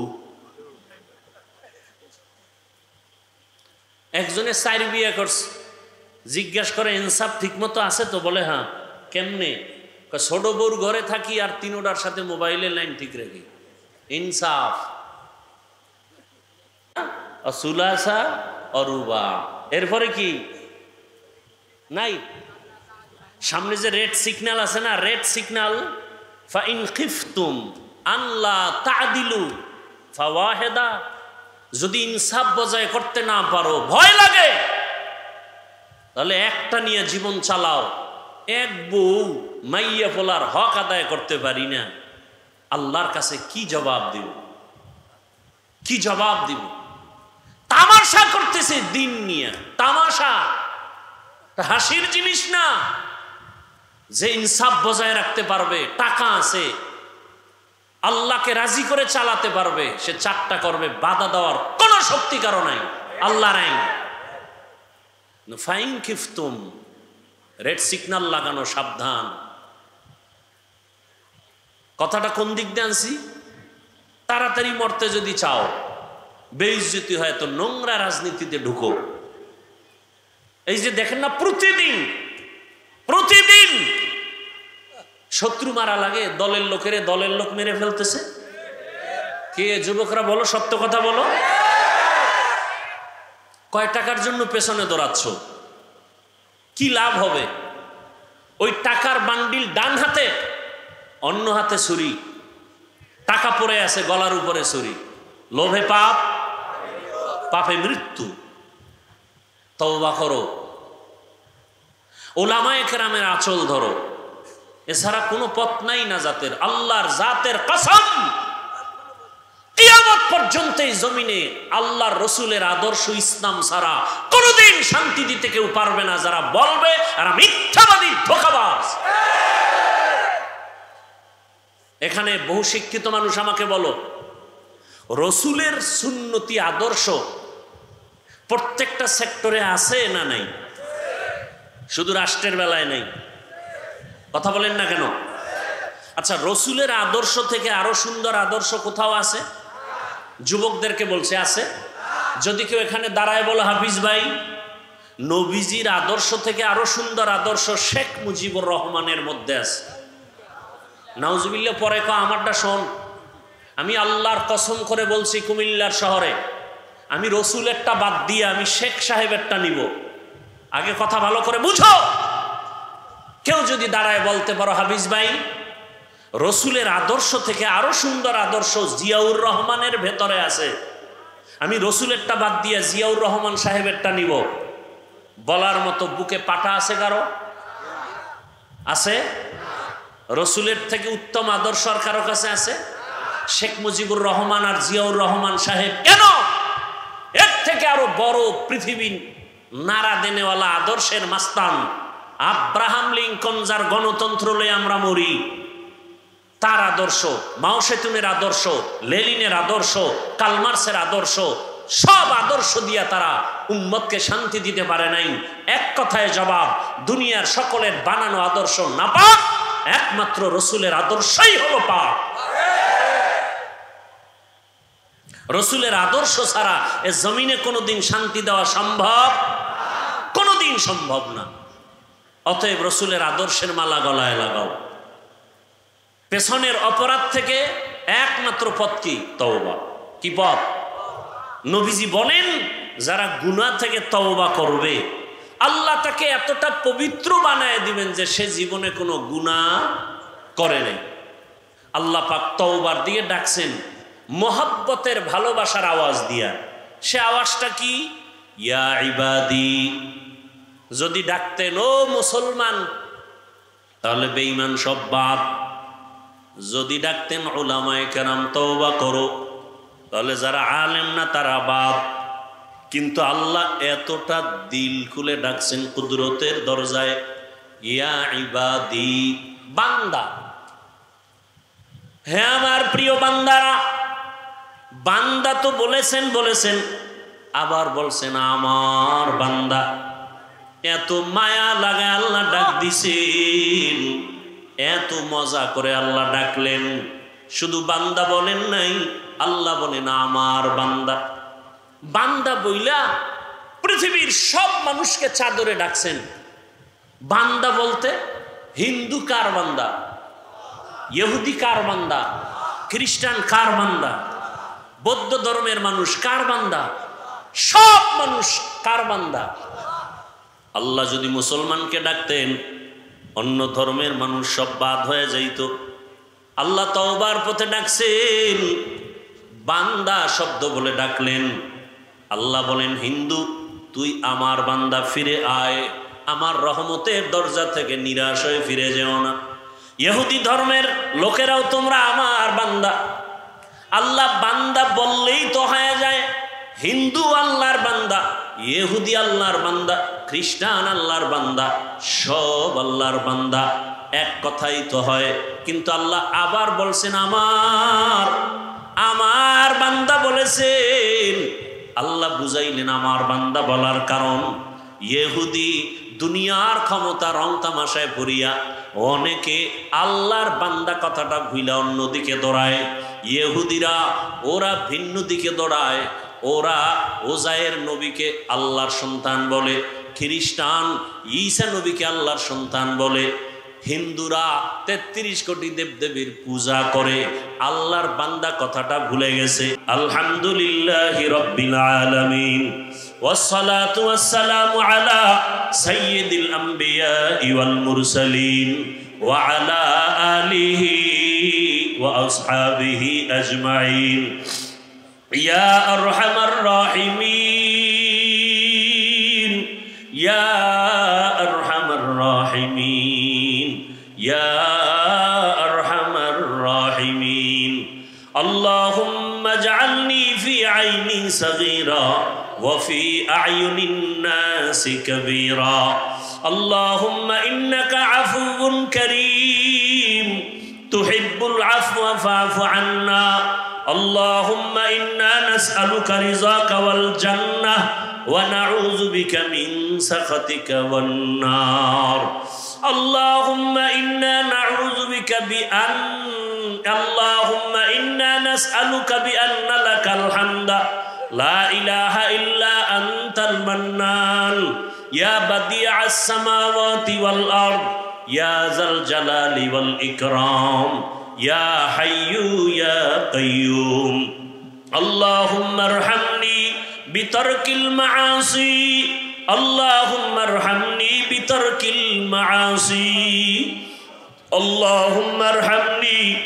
একজনে 4 বিয়ে করছে, জিজ্ঞাসা করে ইনসাফ ঠিক মতো আছে তো? বলে হ্যাঁ। কেমনে? ছোট বউর ঘরে থাকি আর 3টার সাথে মোবাইলের লাইন ঠিক রাখি। ইনসাফ। সুলাসা অরুবা, এরপরে কি নাই? সামনে যে রেড সিগন্যাল আছে না, রেড সিগন্যাল, ফাইন খিফতুম আল্লাহ তাদিলু ফাওয়াহিদা, যদি ইনসাফ বজায় করতে না পারো, ভয় লাগে, তাহলে একটা নিয়ে জীবন চালাও। এক বউ মাইয়া পোলার হক আদায় করতে পারি না, আল্লাহর কাছে কি জবাব দিব? কি জবাব দিব? তামাশা করতেছে দিন নিয়ে, তামাশা, হাসির জিনিস না। যে ইনসাফ বজায় রাখতে পারবে, টাকা আছে, আল্লাহকে রাজি করে চালাতে পারবে, সে 4টা করবে, বাধা দেওয়ার কোনো শক্তি কারো নাই। আল্লাহর আইন। ফাইন খিফতুম, রেড সিগন্যাল লাগানো, সাবধান। কথাটা কোন দিক দিয়ে আনছি? তাড়াতাড়ি মরতে যদি চাও, বেইজ্জতি হয়, তো নোংরা রাজনীতিতে ঢুকো। এই যে দেখেন না, প্রতিদিন প্রতিদিন শত্রু মারা লাগে, দলের লোকেরে দলের লোক মেরে ফেলতেছে। কে? যুবকরা বলো, সত্য কথা বলো। কয় টাকার জন্য পেছনে দৌড়াচ্ছ? কি লাভ হবে? ওই টাকার বান্ডিল ডান হাতে, অন্য হাতে ছুরি, টাকা পড়ে আছে গলার উপরে ছুরি। লোভে পাপ, পাপে মৃত্যু। তওবা করো, ওলামায়ে কেরামের আঁচল ধরো, এছাড়া কোনো পথ নাই নাজাতের। আল্লাহর জাতের কসম, কিয়ামত পর্যন্ত এই জমিনে আল্লাহর রসুলের আদর্শ ইসলাম ছাড়া কোনোদিন শান্তি দিতে কেউ পারবে না। যারা বলবে আর মিথ্যাবাদী, ধোঁকাবাজ। এখানে বহু শিক্ষিত মানুষ আমাকে বলো, রসুলের সুন্নতি আদর্শ প্রত্যেকটা সেক্টরে আছে না নাই? শুধু রাষ্ট্রের বেলায় নেই? কথা বলেন না কেন? আচ্ছা, রসুলের আদর্শ থেকে আরো সুন্দর আদর্শ কোথাও আছে? যুবকদেরকে বলছে, আছে? যদি কেউ এখানে দাঁড়ায় বলো, হাফিজ ভাই, নবীজির আদর্শ থেকে আরো সুন্দর আদর্শ শেখ মুজিবুর রহমানের মধ্যে আছে। নাউজুবিল্লাহ পরে আমারটা শোন, আমি আল্লাহর কসম করে বলছি, কুমিল্লার শহরে আমি রসুলেরটা বাদ দিয়ে আমি শেখ সাহেবেরটা নিব। আগে কথা ভালো করে বুঝো। কেউ যদি দাঁড়ায় বলতে পারো, হাফিজ ভাই, রসুলের আদর্শ থেকে আরো সুন্দর আদর্শ জিয়াউর রহমানের ভেতরে আছে, আমি রসুলেরটা বাদ দিয়ে জিয়াউর রহমান সাহেবেরটা নিব, বলার মতো বুকে পাটা আছে কারো? আছে? রসুলের থেকে উত্তম আদর্শ আর কারো কাছে আছে? শেখ মুজিবুর রহমান আর জিয়াউর রহমান সাহেব কেন? এর থেকে আরো বড় পৃথিবী নাড়া দেনেওয়ালা আদর্শের মাস্তান আব্রাহাম লিঙ্কন, যার গণতন্ত্র লয়ে আমরা মরি, তার আদর্শ, মাও সেতুনের আদর্শ, লেনিনের আদর্শ, কালমার্সের আদর্শ, সব আদর্শ দিয়া তারা উম্মতকে শান্তি দিতে পারে নাই। এক কথায় জবাব, দুনিয়ার সকলের বানানো আদর্শ নাপাক, একমাত্র রসুলের আদর্শই হলো পাক। রসুলের আদর্শ ছাড়া এ জমিনে কোনোদিন শান্তি দেওয়া সম্ভব, কোনোদিন সম্ভব না। অতএব রসুলের আদর্শের মালা গলায় লাগাও। পেছনের অপরাধ থেকে একমাত্র পথ কি? তওবা। কি পথ? নবীজি বলেন, যারা গুনাহ থেকে তওবা করবে আল্লাহ তাকে এতটা পবিত্র বানায় দিবেন যে সে জীবনে কোনো গুনাহ করে নাই। আল্লাহ পাক তওবার দিয়ে ডাকছেন মোহাব্বতের ভালোবাসার আওয়াজ দিয়া। সে আওয়াজটা কি? ইয়া ইবাদি। যদি ডাকতেন ও মুসলমান, তাহলে বেঈমান সব বাদ। যদি ডাকতেন উলামায়ে কেরাম তওবা করো, তাহলে যারা আলেম না তারা বাদ। কিন্তু আল্লাহ এতটা দিল খুলে ডাকছেন কুদরতের দরজায়, ইয়া ইবাদি, বান্দা। হ্যাঁ আমার প্রিয় বান্দারা, বান্দা তো বলেছেন, আবার বলছেন আমার বান্দা। এত মায়া লাগে আল্লাহ ডাক দিছেন, এত মজা করে আল্লাহ ডাকলেন। শুধু বান্দা বলেন নাই, আল্লাহ বলেন আমার বান্দা। বান্দা বইলা পৃথিবীর সব মানুষকে চাদরে ডাকছেন। বান্দা বলতে হিন্দু কার বান্দা, ইহুদি কার বান্দা, খ্রিস্টান কার বান্দা, বৌদ্ধ ধর্মের মানুষ কার বান্দা, সব মানুষ কার বান্দা। আল্লাহ যদি মুসলমানকে ডাকতেন, অন্য ধর্মের মানুষ সব বাদ হয়ে যাইত। আল্লাহ তওবার পথে ডাকছেন, বান্দা শব্দ বলে ডাকলেন। আল্লাহ বলেন, হিন্দু তুই আমার বান্দা, ফিরে আয়, আমার রহমতের দরজা থেকে নিরাশ হয়ে ফিরে যেও না। ইহুদি ধর্মের লোকেরাও তোমরা আমার বান্দা। আল্লাহ বান্দা বললেই তো হয়ে যায়, হিন্দু আল্লাহর বান্দা, ইহুদি আল্লাহর বান্দা, খ্রিস্টান আল্লাহর বান্দা, সব আল্লাহর বান্দা, এক কথাই তো হয়। কিন্তু আল্লাহ আবার বলছেন আমার বান্দা বলেছেন। আল্লাহ বুঝাইলেন আমার বান্দা বলার কারণ, ইহুদি দুনিয়ার ক্ষমতা রং তামাশায় পড়িয়া অনেকে আল্লাহর বান্দা কথাটা ভুইলা অন্যদিকে দৌড়ায়। ইহুদিরা ওরা ভিন্ন দিকে দৌড়ায়, ওরা ওজায়ের নবীকে আল্লাহর সন্তান বলে, খ্রিস্টান ঈসা নবীকে আল্লাহর সন্তান বলে, হিন্দুরা 33 কোটি দেবদেবীর পূজা করে, আল্লাহর বান্দা কথাটা ভুলে গেছে। আলহামদুলিল্লাহি রাব্বিল আলামিন, ওয়াসসালাতু ওয়াসসালামু আলা সাইয়্যিদিল আমবিয়াই ওয়াল মুরসালিন ওয়া আলা আলিহি ওয়া আসহাবিহি আজমাইন। ইয়া আরহামার রাহিমিন, ইয়া আরহামার রাহিমিন, ইয়া আরহামার রাহিমিন। আল্লাহুম্মা জাআলনি عيني صغيرا وفي أعين الناس كبيرا اللهم إنك عفو كريم تحب العفو فاعف عنا اللهم إنا نسألك رضاك والجنة ونعوذ بك من سخطك والنار اللهم إنا نعوذ بك اللهم إنا نسألك بأن لك الحمد لا إله إلا أنت المنان يا بديع السماوات والأرض يا ذا الجلال والإكرام يا حي يا قيوم اللهم ارحمني بترك المعاصي اللهم ارحمني بترك المعاصي اللهم ارحمني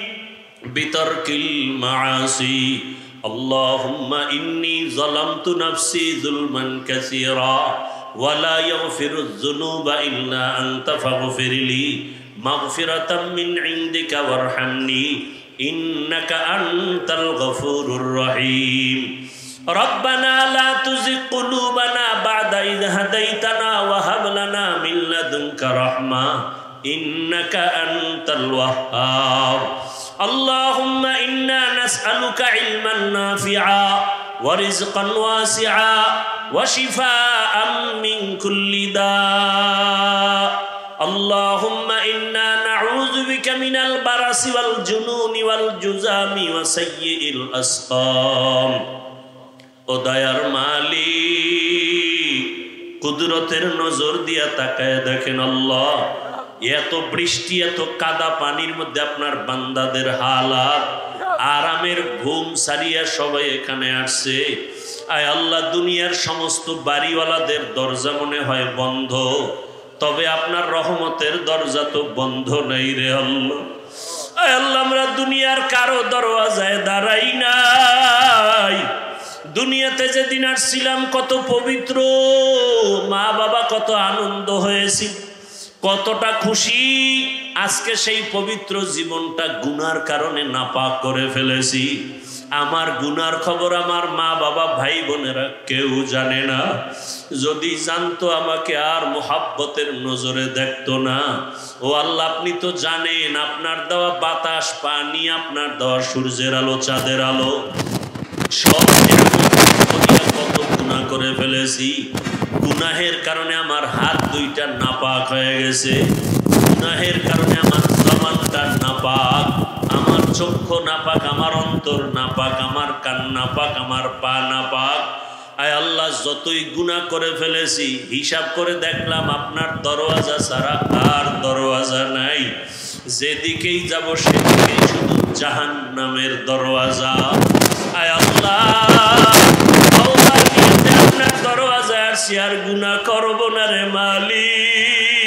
بترك المعاصي اللهم إني ظلمت نفسي ظلما كثيرا ولا يغفر الذنوب إلا أنت فاغفر لي مغفرة من عندك وارحمني إنك أنت الغفور الرحيم ربنا لا تزغ قلوبنا بعد إذ هديتنا وهب لنا من لدنك رحمة إنك أنت الوهاب اللهم إنا نسألك علما نافعا ورزقا واسعا وشفاء من كل داء اللهم إنا نعوذ بك من البرص والجنون والجذام وسيء الأسقام ও দয়ার মালিক কুদরতের নজর দিয়া তাকায় দেখেন আল্লাহ এত বৃষ্টি এত কাদা পানির মধ্যে আপনার বান্দাদের হালাত আরামের ঘুম সারিয়া সবাই এখানে আসছে আয় আল্লাহ দুনিয়ার সমস্ত বাড়িওয়ালাদের দরজা মনে হয় বন্ধ তবে আপনার রহমতের দরজা তো বন্ধ নেই রে আল্লাহ আয় আল্লাহ আমরা দুনিয়ার কারো দরওয়াজায় দাঁড়াই নাই দুনিয়াতে যেদিন আসছিলাম কত পবিত্র মা বাবা কত আনন্দ হয়েছি কতটা খুশি আজকে সেই পবিত্র জীবনটা গুনার কারণে নাপাক করে ফেলেছি আমার গুনার খবর আমার মা বাবা ভাই বোনেরা কেউ জানে না যদি জানতো আমাকে আর মোহাব্বতের নজরে দেখতো না ও আল্লাহ আপনি তো জানেন আপনার দেওয়া বাতাস পানি আপনার দেওয়া সূর্যের আলো চাঁদের আলো সব কত গুনাহ করে ফেলেছি গুনাহের কারণে আমার হাত দুইটা নাপাক হয়ে গেছে গুনাহের কারণে আমার জবানটা নাপাক আমার চক্ষু নাপাক আমার অন্তর নাপাক আমার কান নাপাক আমার পা নাপাক আয় আল্লাহ যতই গুনাহ করে ফেলেছি হিসাব করে দেখলাম আপনার দরওয়াজা ছাড়া আর দরওয়াজা নাই যেদিকেই যাব সেদিকেই শুধু জাহান্নামের দরওয়াজা আয় আল্লাহ আপনার দরওয়াজায় আসছি আর গুনাহ করব না রে মালিক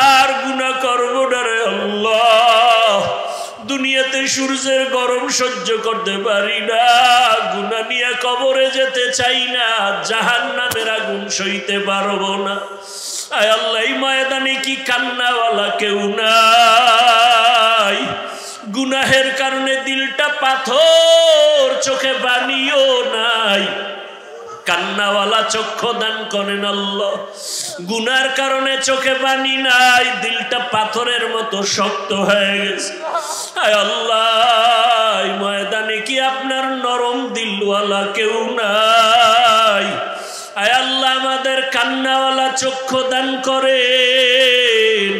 আর গুনাহ করব না রে আল্লাহ দুনিয়াতে সূর্যের গরম সহ্য করতে পারি না গুনাহ নিয়ে কবরে যেতে চাই না জাহান্নামের আগুন সইতে পারবো না আয় আল্লাহ এই ময়দানে কি কান্নাওয়ালা কেউ নাই গুনাহের কারণে দিলটা পাথর চোখে পানিও নাই কান্নাওয়ালা চক্ষু দান করেন আল্লাহ গুনার কারণে চোখে পানি নাই দিলটা পাথরের মতো শক্ত হয়ে গেছে আয় আল্লাহ ময়দানে কি আপনার নরম দিলওয়ালা কেউ নাই আয় আল্লাহ আমাদের কান্নাওয়ালা চক্ষু দান করেন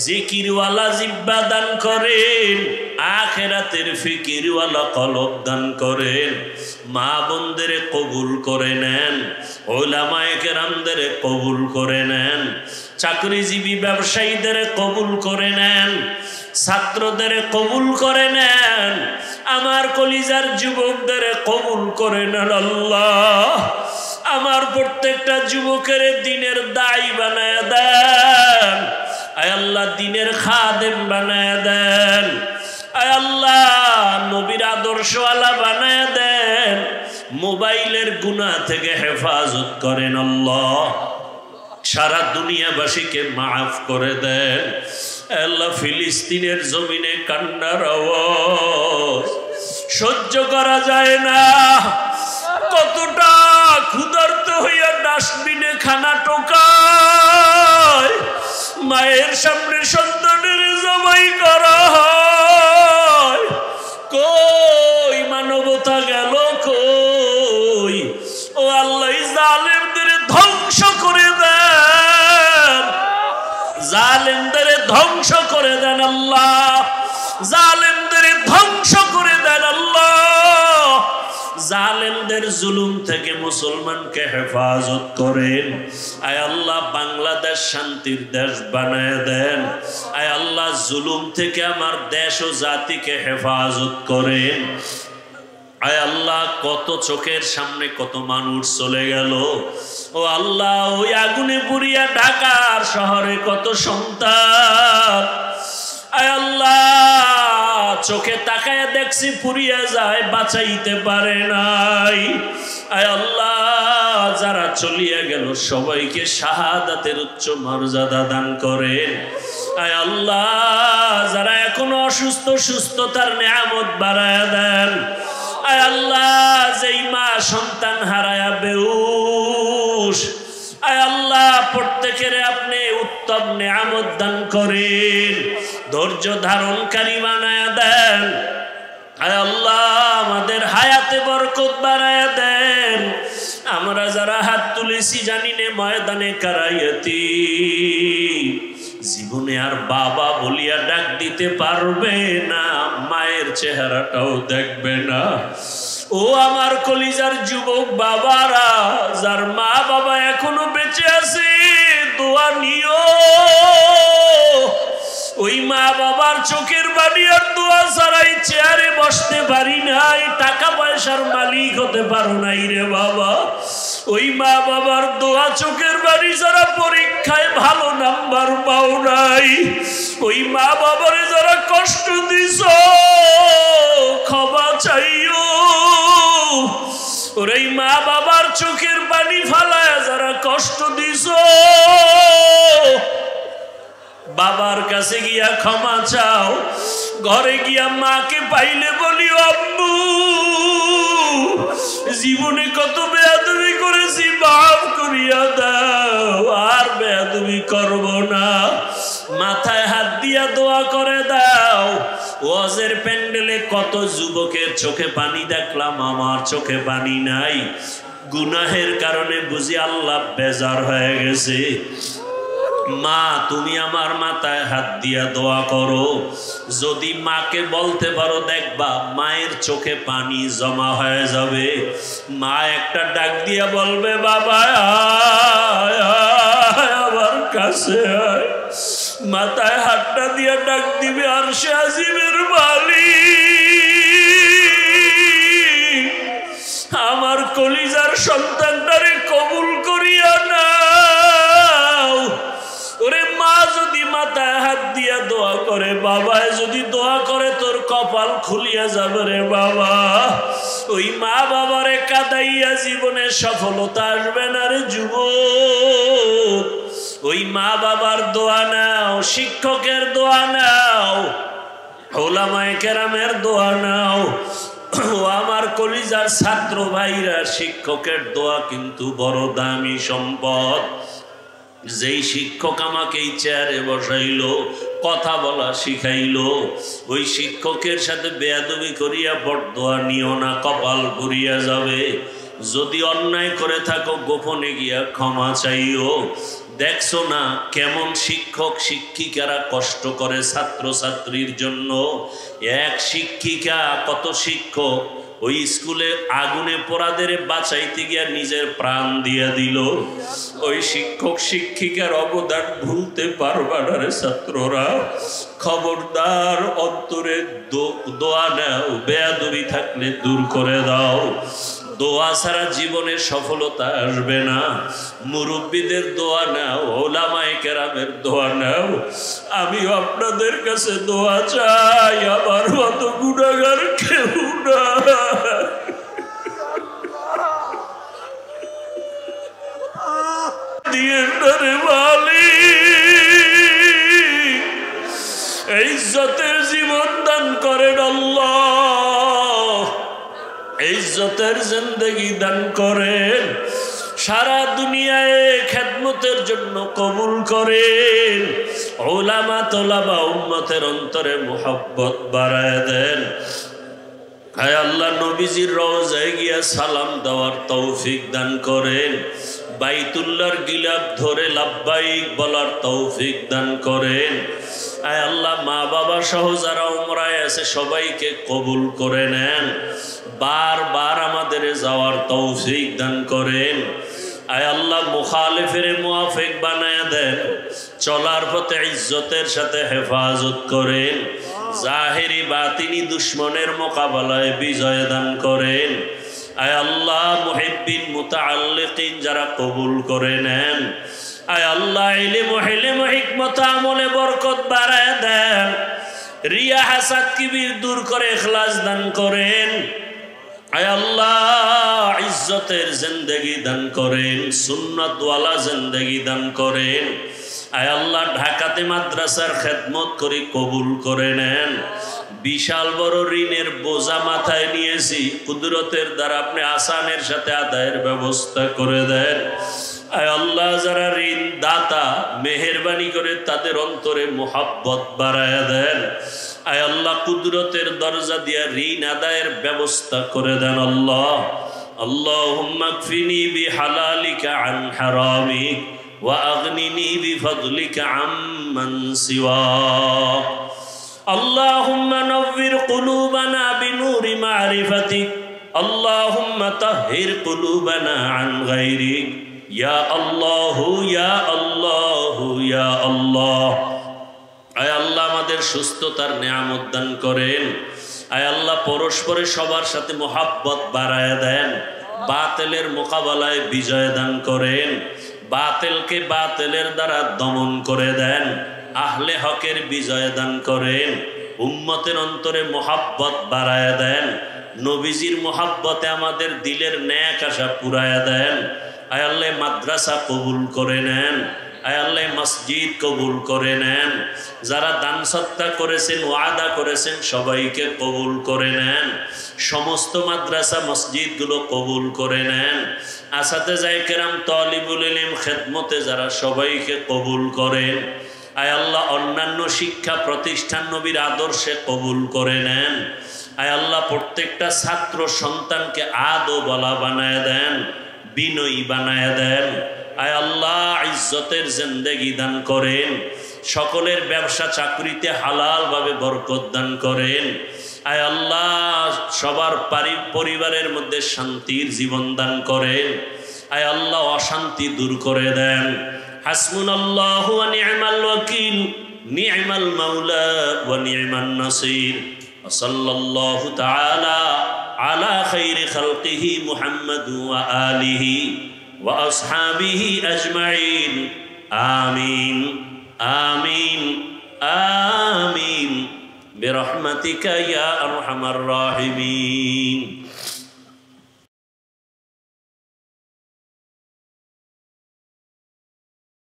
জিকিরওয়ালা জিহ্বা দান করেন আখিরাতের ফিকিরওয়ালা কলব দান করেন মা বোনদের কবুল করে নেন উলামায়ে কেরামদের কবুল করে নেন চাকরিজীবী ব্যবসায়ীদের কবুল করে নেন ছাত্রদের কবুল করে নেন আমার কলিজার যুবকদের কবুল করে নেন আল্লাহ আমার প্রত্যেকটা যুবকের দিনের দায়ী বানায় দেন আয় আল্লাহ দিনের খাদেম বানায় দেন আয় আল্লাহ নবীর আদর্শওয়ালা বানায় দেন মোবাইলের গুনাহ থেকে হেফাজত করেন আল্লাহ সারা দুনিয়াবাসীকে মাফ করে দেন আল্লাহ ফিলিস্তিনের জমিনে কান্নার আওয়াজ সহ্য করা যায় না। কতটা ক্ষুধার্ত হইয়া ডাস্টবিনে খানা টোকায়, মায়ের সামনে সন্তানের জবাই করা হয়। কই মানবতা গেল কই? ও আল্লাহ, জালেমদের ধ্বংস করে দেন, জালেমদের ধ্বংস করে দেন আল্লাহ, জালেমদের ধ্বংস করে দেন আল্লাহ। জালেমদের জুলুম থেকে মুসলমানকে হেফাজত করেন। আয় আল্লাহ, বাংলাদেশ শান্তির দেশ বানায় দেন। আয় আল্লাহ, জুলুম থেকে আমার দেশ ও জাতিকে হেফাজত করেন। আয় আল্লাহ, কত চোখের সামনে কত মানুষ চলে গেল। ও আল্লাহ, ওই আগুনে পুড়িয়া ঢাকার শহরে কত সন্তান, আয় আল্লাহ, চোখে তাকায় দেখছি পুড়িয়া যায়, বাঁচাইতে পারে নাই। আয় আল্লাহ, যারা চলিয়া গেল সবাইকে শাহাদাতের উচ্চ মর্যাদা দান করেন। আয় আল্লাহ, যারা এখনো অসুস্থ সুস্থতার নিয়ামত বাড়ায়া দেন। আয় আল্লাহ, যেই মা সন্তান হারায়া বেউস, আয় আল্লাহ, প্রত্যেকের আপনি উত্তম নিয়ামত দান করেন, ধৈর্য ধারণকারী বানায়া দেন। আয় আল্লাহ, আমাদের হায়াতে বরকত বাড়ায়া দেন। আমরা যারা হাত তুলেছি জানি নে ময়দানে কারাইয়াতি জীবনে আর বাবা বলিয়া ডাক দিতে পারবে না, মায়ের চেহারাটাও দেখবে না। ও আমার কলিজার যুবক বাবারা, যার মা বাবা এখনো বেঁচে আছে, দোয়া নিও। ওই মা বাবার চোখের বাড়ি আর দোয়া ছাড়াই চেয়ারে বসতে পারি নাই, টাকা পয়সার মালিক হতে পারো নাই রে বাবা। ওই মা বাবার দোয়া চোখের বাড়ি যারা পরীক্ষায় ভালো নাম্বার পাও নাই, ওই মা বাবারে যারা কষ্ট দিছ ক্ষমা চাইও। ওই মা বাবার চোখের পানি ফালায় যারা কষ্ট দিছ, বাবার কাছে গিয়া ক্ষমা চাও। ঘরে গিয়া মাকে পাইলে বলিও, আম্মু জীবনে কত বেয়াদবি করেছি, মাফ করিয়া দাও, আর বেয়াদবি করব না। মাথায় হাত দিয়া দোয়া করে দাও। ওয়াজের প্যান্ডেলে কত যুবকের চোখে পানি দেখলাম, আমার চোখে পানি নাই। গুনাহের কারণে বুঝি আল্লাহ বেজার হয়ে গেছে। মা, তুমি আমার মাথায় হাত দিয়া দোয়া করো। যদি মাকে বলতে পারো, দেখবা মায়ের চোখে পানি জমা হয়ে যাবে। মা একটা ডাক দিয়া বলবে, বাবা আমার কাছে আয়। মাথায় হাতটা দিয়া ডাক দিবে, আরশে আজিমের মালিক, আমার কলিজার সন্তানটারে কবুল করিয়া নাও। ওরে মা যদি মাথায় হাত দিয়া দোয়া করে, বাবায় যদি দোয়া করে, তোর কপাল খুলিয়া যাবে রে বাবা। ওই মা বাবারে কাঁদাইয়া জীবনে সফলতা আসবে না রে যুবক। ওই মা বাবার দোয়া নাও, শিক্ষকের দোয়া নাও, ওলামায়ে কেরামের দোয়া নাও। ও আমার কলিজার ছাত্র ভাইরা, শিক্ষকের দোয়া কিন্তু বড় দামি সম্পদ। যেই শিক্ষক আমাকে এই চেয়ারে বসাইলো, কথা বলা শিখাইলো, ওই শিক্ষকের সাথে বেয়াদবি করিয়া বরদোয়া নিও না, কপাল পুড়িয়া যাবে। যদি অন্যায় করে থাকো, গোপনে গিয়া ক্ষমা চাইও। দেখছো না কেমন শিক্ষক শিক্ষিকারা কষ্ট করে ছাত্র ছাত্রীর জন্য। এক শিক্ষিকা কত শিক্ষক ওই স্কুলে আগুনে পোড়াদের বাঁচাইতে গিয়া নিজের প্রাণ দিয়া দিল। ওই শিক্ষক শিক্ষিকার অবদান ভুলতে পারবা না রে ছাত্ররা। খবরদার, অন্তরে দোয়া নাও, বেয়াদবি থাকলে দূর করে দাও। দোয়া ছাড়া জীবনে সফলতা আসবে না। মুরব্বীদের দোয়া নাও, ওলামায়ে কেরামের দোয়া নাও। আমিও আপনাদের কাছে দোয়া চাই, আমার মতো গুনাহগার কেউ না। ইজ্জতের জীবন দান করেন আল্লাহ। ইজ্জতের জিন্দেগি দান করেন, সারা দুনিয়ায় খেদমতের জন্য কবুল করেন, উলামা তোলাবা উম্মতের অন্তরে মুহাব্বত বাড়ায় দেন। হায় আল্লাহ, নবীজির রওজায় গিয়া সালাম দেওয়ার তৌফিক দান করেন, বাইতুল্লাহর গিলাফ ধরে লাব্বাইক বলার তৌফিক দান করেন। আয় আল্লাহ, মা বাবা সহ যারা উমরায় আছে সবাইকে কবুল করে নেন, বারবার আমাদের যাওয়ার তৌফিক দান করেন। আয় আল্লাহ, মুখালিফের মুআফিক বানায় দেন, চলার পথে ইজ্জতের সাথে হেফাজত করেন, জাহেরি বাতিনি দুশ্মনের মোকাবেলায় বিজয় দান করেন। আয় আল্লাহ, মুহিব্বিন মুতাআল্লিকিন যারা কবুল করে নেন, আয় আল্লাহ, ইলম হিকমত আমলে বরকত বাড়ায় দেন, রিয়া হাসাদ কিবির দূর করে ইখলাস দান করেন। আয় আল্লাহ, ইজ্জতের জিন্দেগি দান করেন, সুন্নাতওয়ালা জিন্দেগি দান করেন। আয় আল্লাহ, ঢাকাতে মাদ্রাসার খেদমত করে কবুল করে নেন। বিশাল বড় ঋণের বোঝা মাথায় নিয়েছি, কুদরতের দ্বারা আপনি আসানের সাথে আদায়ের ব্যবস্থা করে দেন। আয় আল্লাহ, যারা ঋণ দাতা মেহেরবানি করে তাদের অন্তরে মুহাব্বত বাড়ায় দেন। আয় আল্লাহ, কুদরতের দরজা দিয়া ঋণ আদায়ের ব্যবস্থা করে দেন। আল্লাহ, আল্লাহুম্মা কফিনি বিহালালিকা আন হারামিক ওয়া আগনিনি বিফদলিকা আম্মান সিওয়াক। আল্লাহুম্মা নవ్বির কুলুবানা বিনূরি মারিফাতিক, আল্লাহুম্মা তাহহির কুলুবানা আন গায়রিক, ইয়া আল্লাহু ইয়া আল্লাহু ইয়া আল্লাহ। আয় আল্লাহ, আমাদের সুস্থতার নিয়ামত দান করেন। আয় আল্লাহ, পরস্পরে সবার সাথে মুহাব্বত বাড়ায় দেন, বাতিলের মোকাবেলায় বিজয় দান করেন, বাতিলকে বাতিলের দ্বারা দমন করে দেন, আহলে হকের বিজয় দান করেন, উম্মতের অন্তরে মুহাব্বত বাড়ায় দেন, নবীজির মুহাব্বতে আমাদের দিলের নেক আশা পুরায় দেন। আয় আল্লাহ, মাদ্রাসা কবুল করে নেন, আয় আল্লাহ, মসজিদ কবুল করে নেন, যারা দান সত্তা করেছেন ওয়াদা করেছেন সবাইকে কবুল করে নেন, সমস্ত মাদ্রাসা মসজিদগুলো কবুল করে নেন, আসাতেজায়ে কেরাম তালিবুল ইলম খেদমতে যারা সবাইকে কবুল করেন। আয় আল্লাহ, অন্যান্য শিক্ষা প্রতিষ্ঠান নবীর আদর্শে কবুল করে নেন। আয় আল্লাহ, প্রত্যেকটা ছাত্র সন্তানকে আদো বলা বানায় দেন, বিনয়ী বানায় দেন। আয় আল্লাহ, ইজ্জতের জিন্দেগি দান করেন, সকলের ব্যবসা চাকরিতে হালাল ভাবে বরকত দান করেন। আয় আল্লাহ, সবার পরিবারের মধ্যে শান্তির জীবন দান করেন। আয় আল্লাহ, অশান্তি দূর করে দেন। হাসবুনাল্লাহু ওয়া নি'মাল ওয়াকিল, নি'মাল মাওলা ওয়া নি'মান নাসির। সাল্লাল্লাহু তাআলা আলা খাইরি খালকিহি মুহাম্মাদ ওয়া আলিহি ওয়া আসহাবিহি আজমাইন। আমিন আমিন আমিন বিরহমাতিকা ইয়া আরহামার রাহিমিন।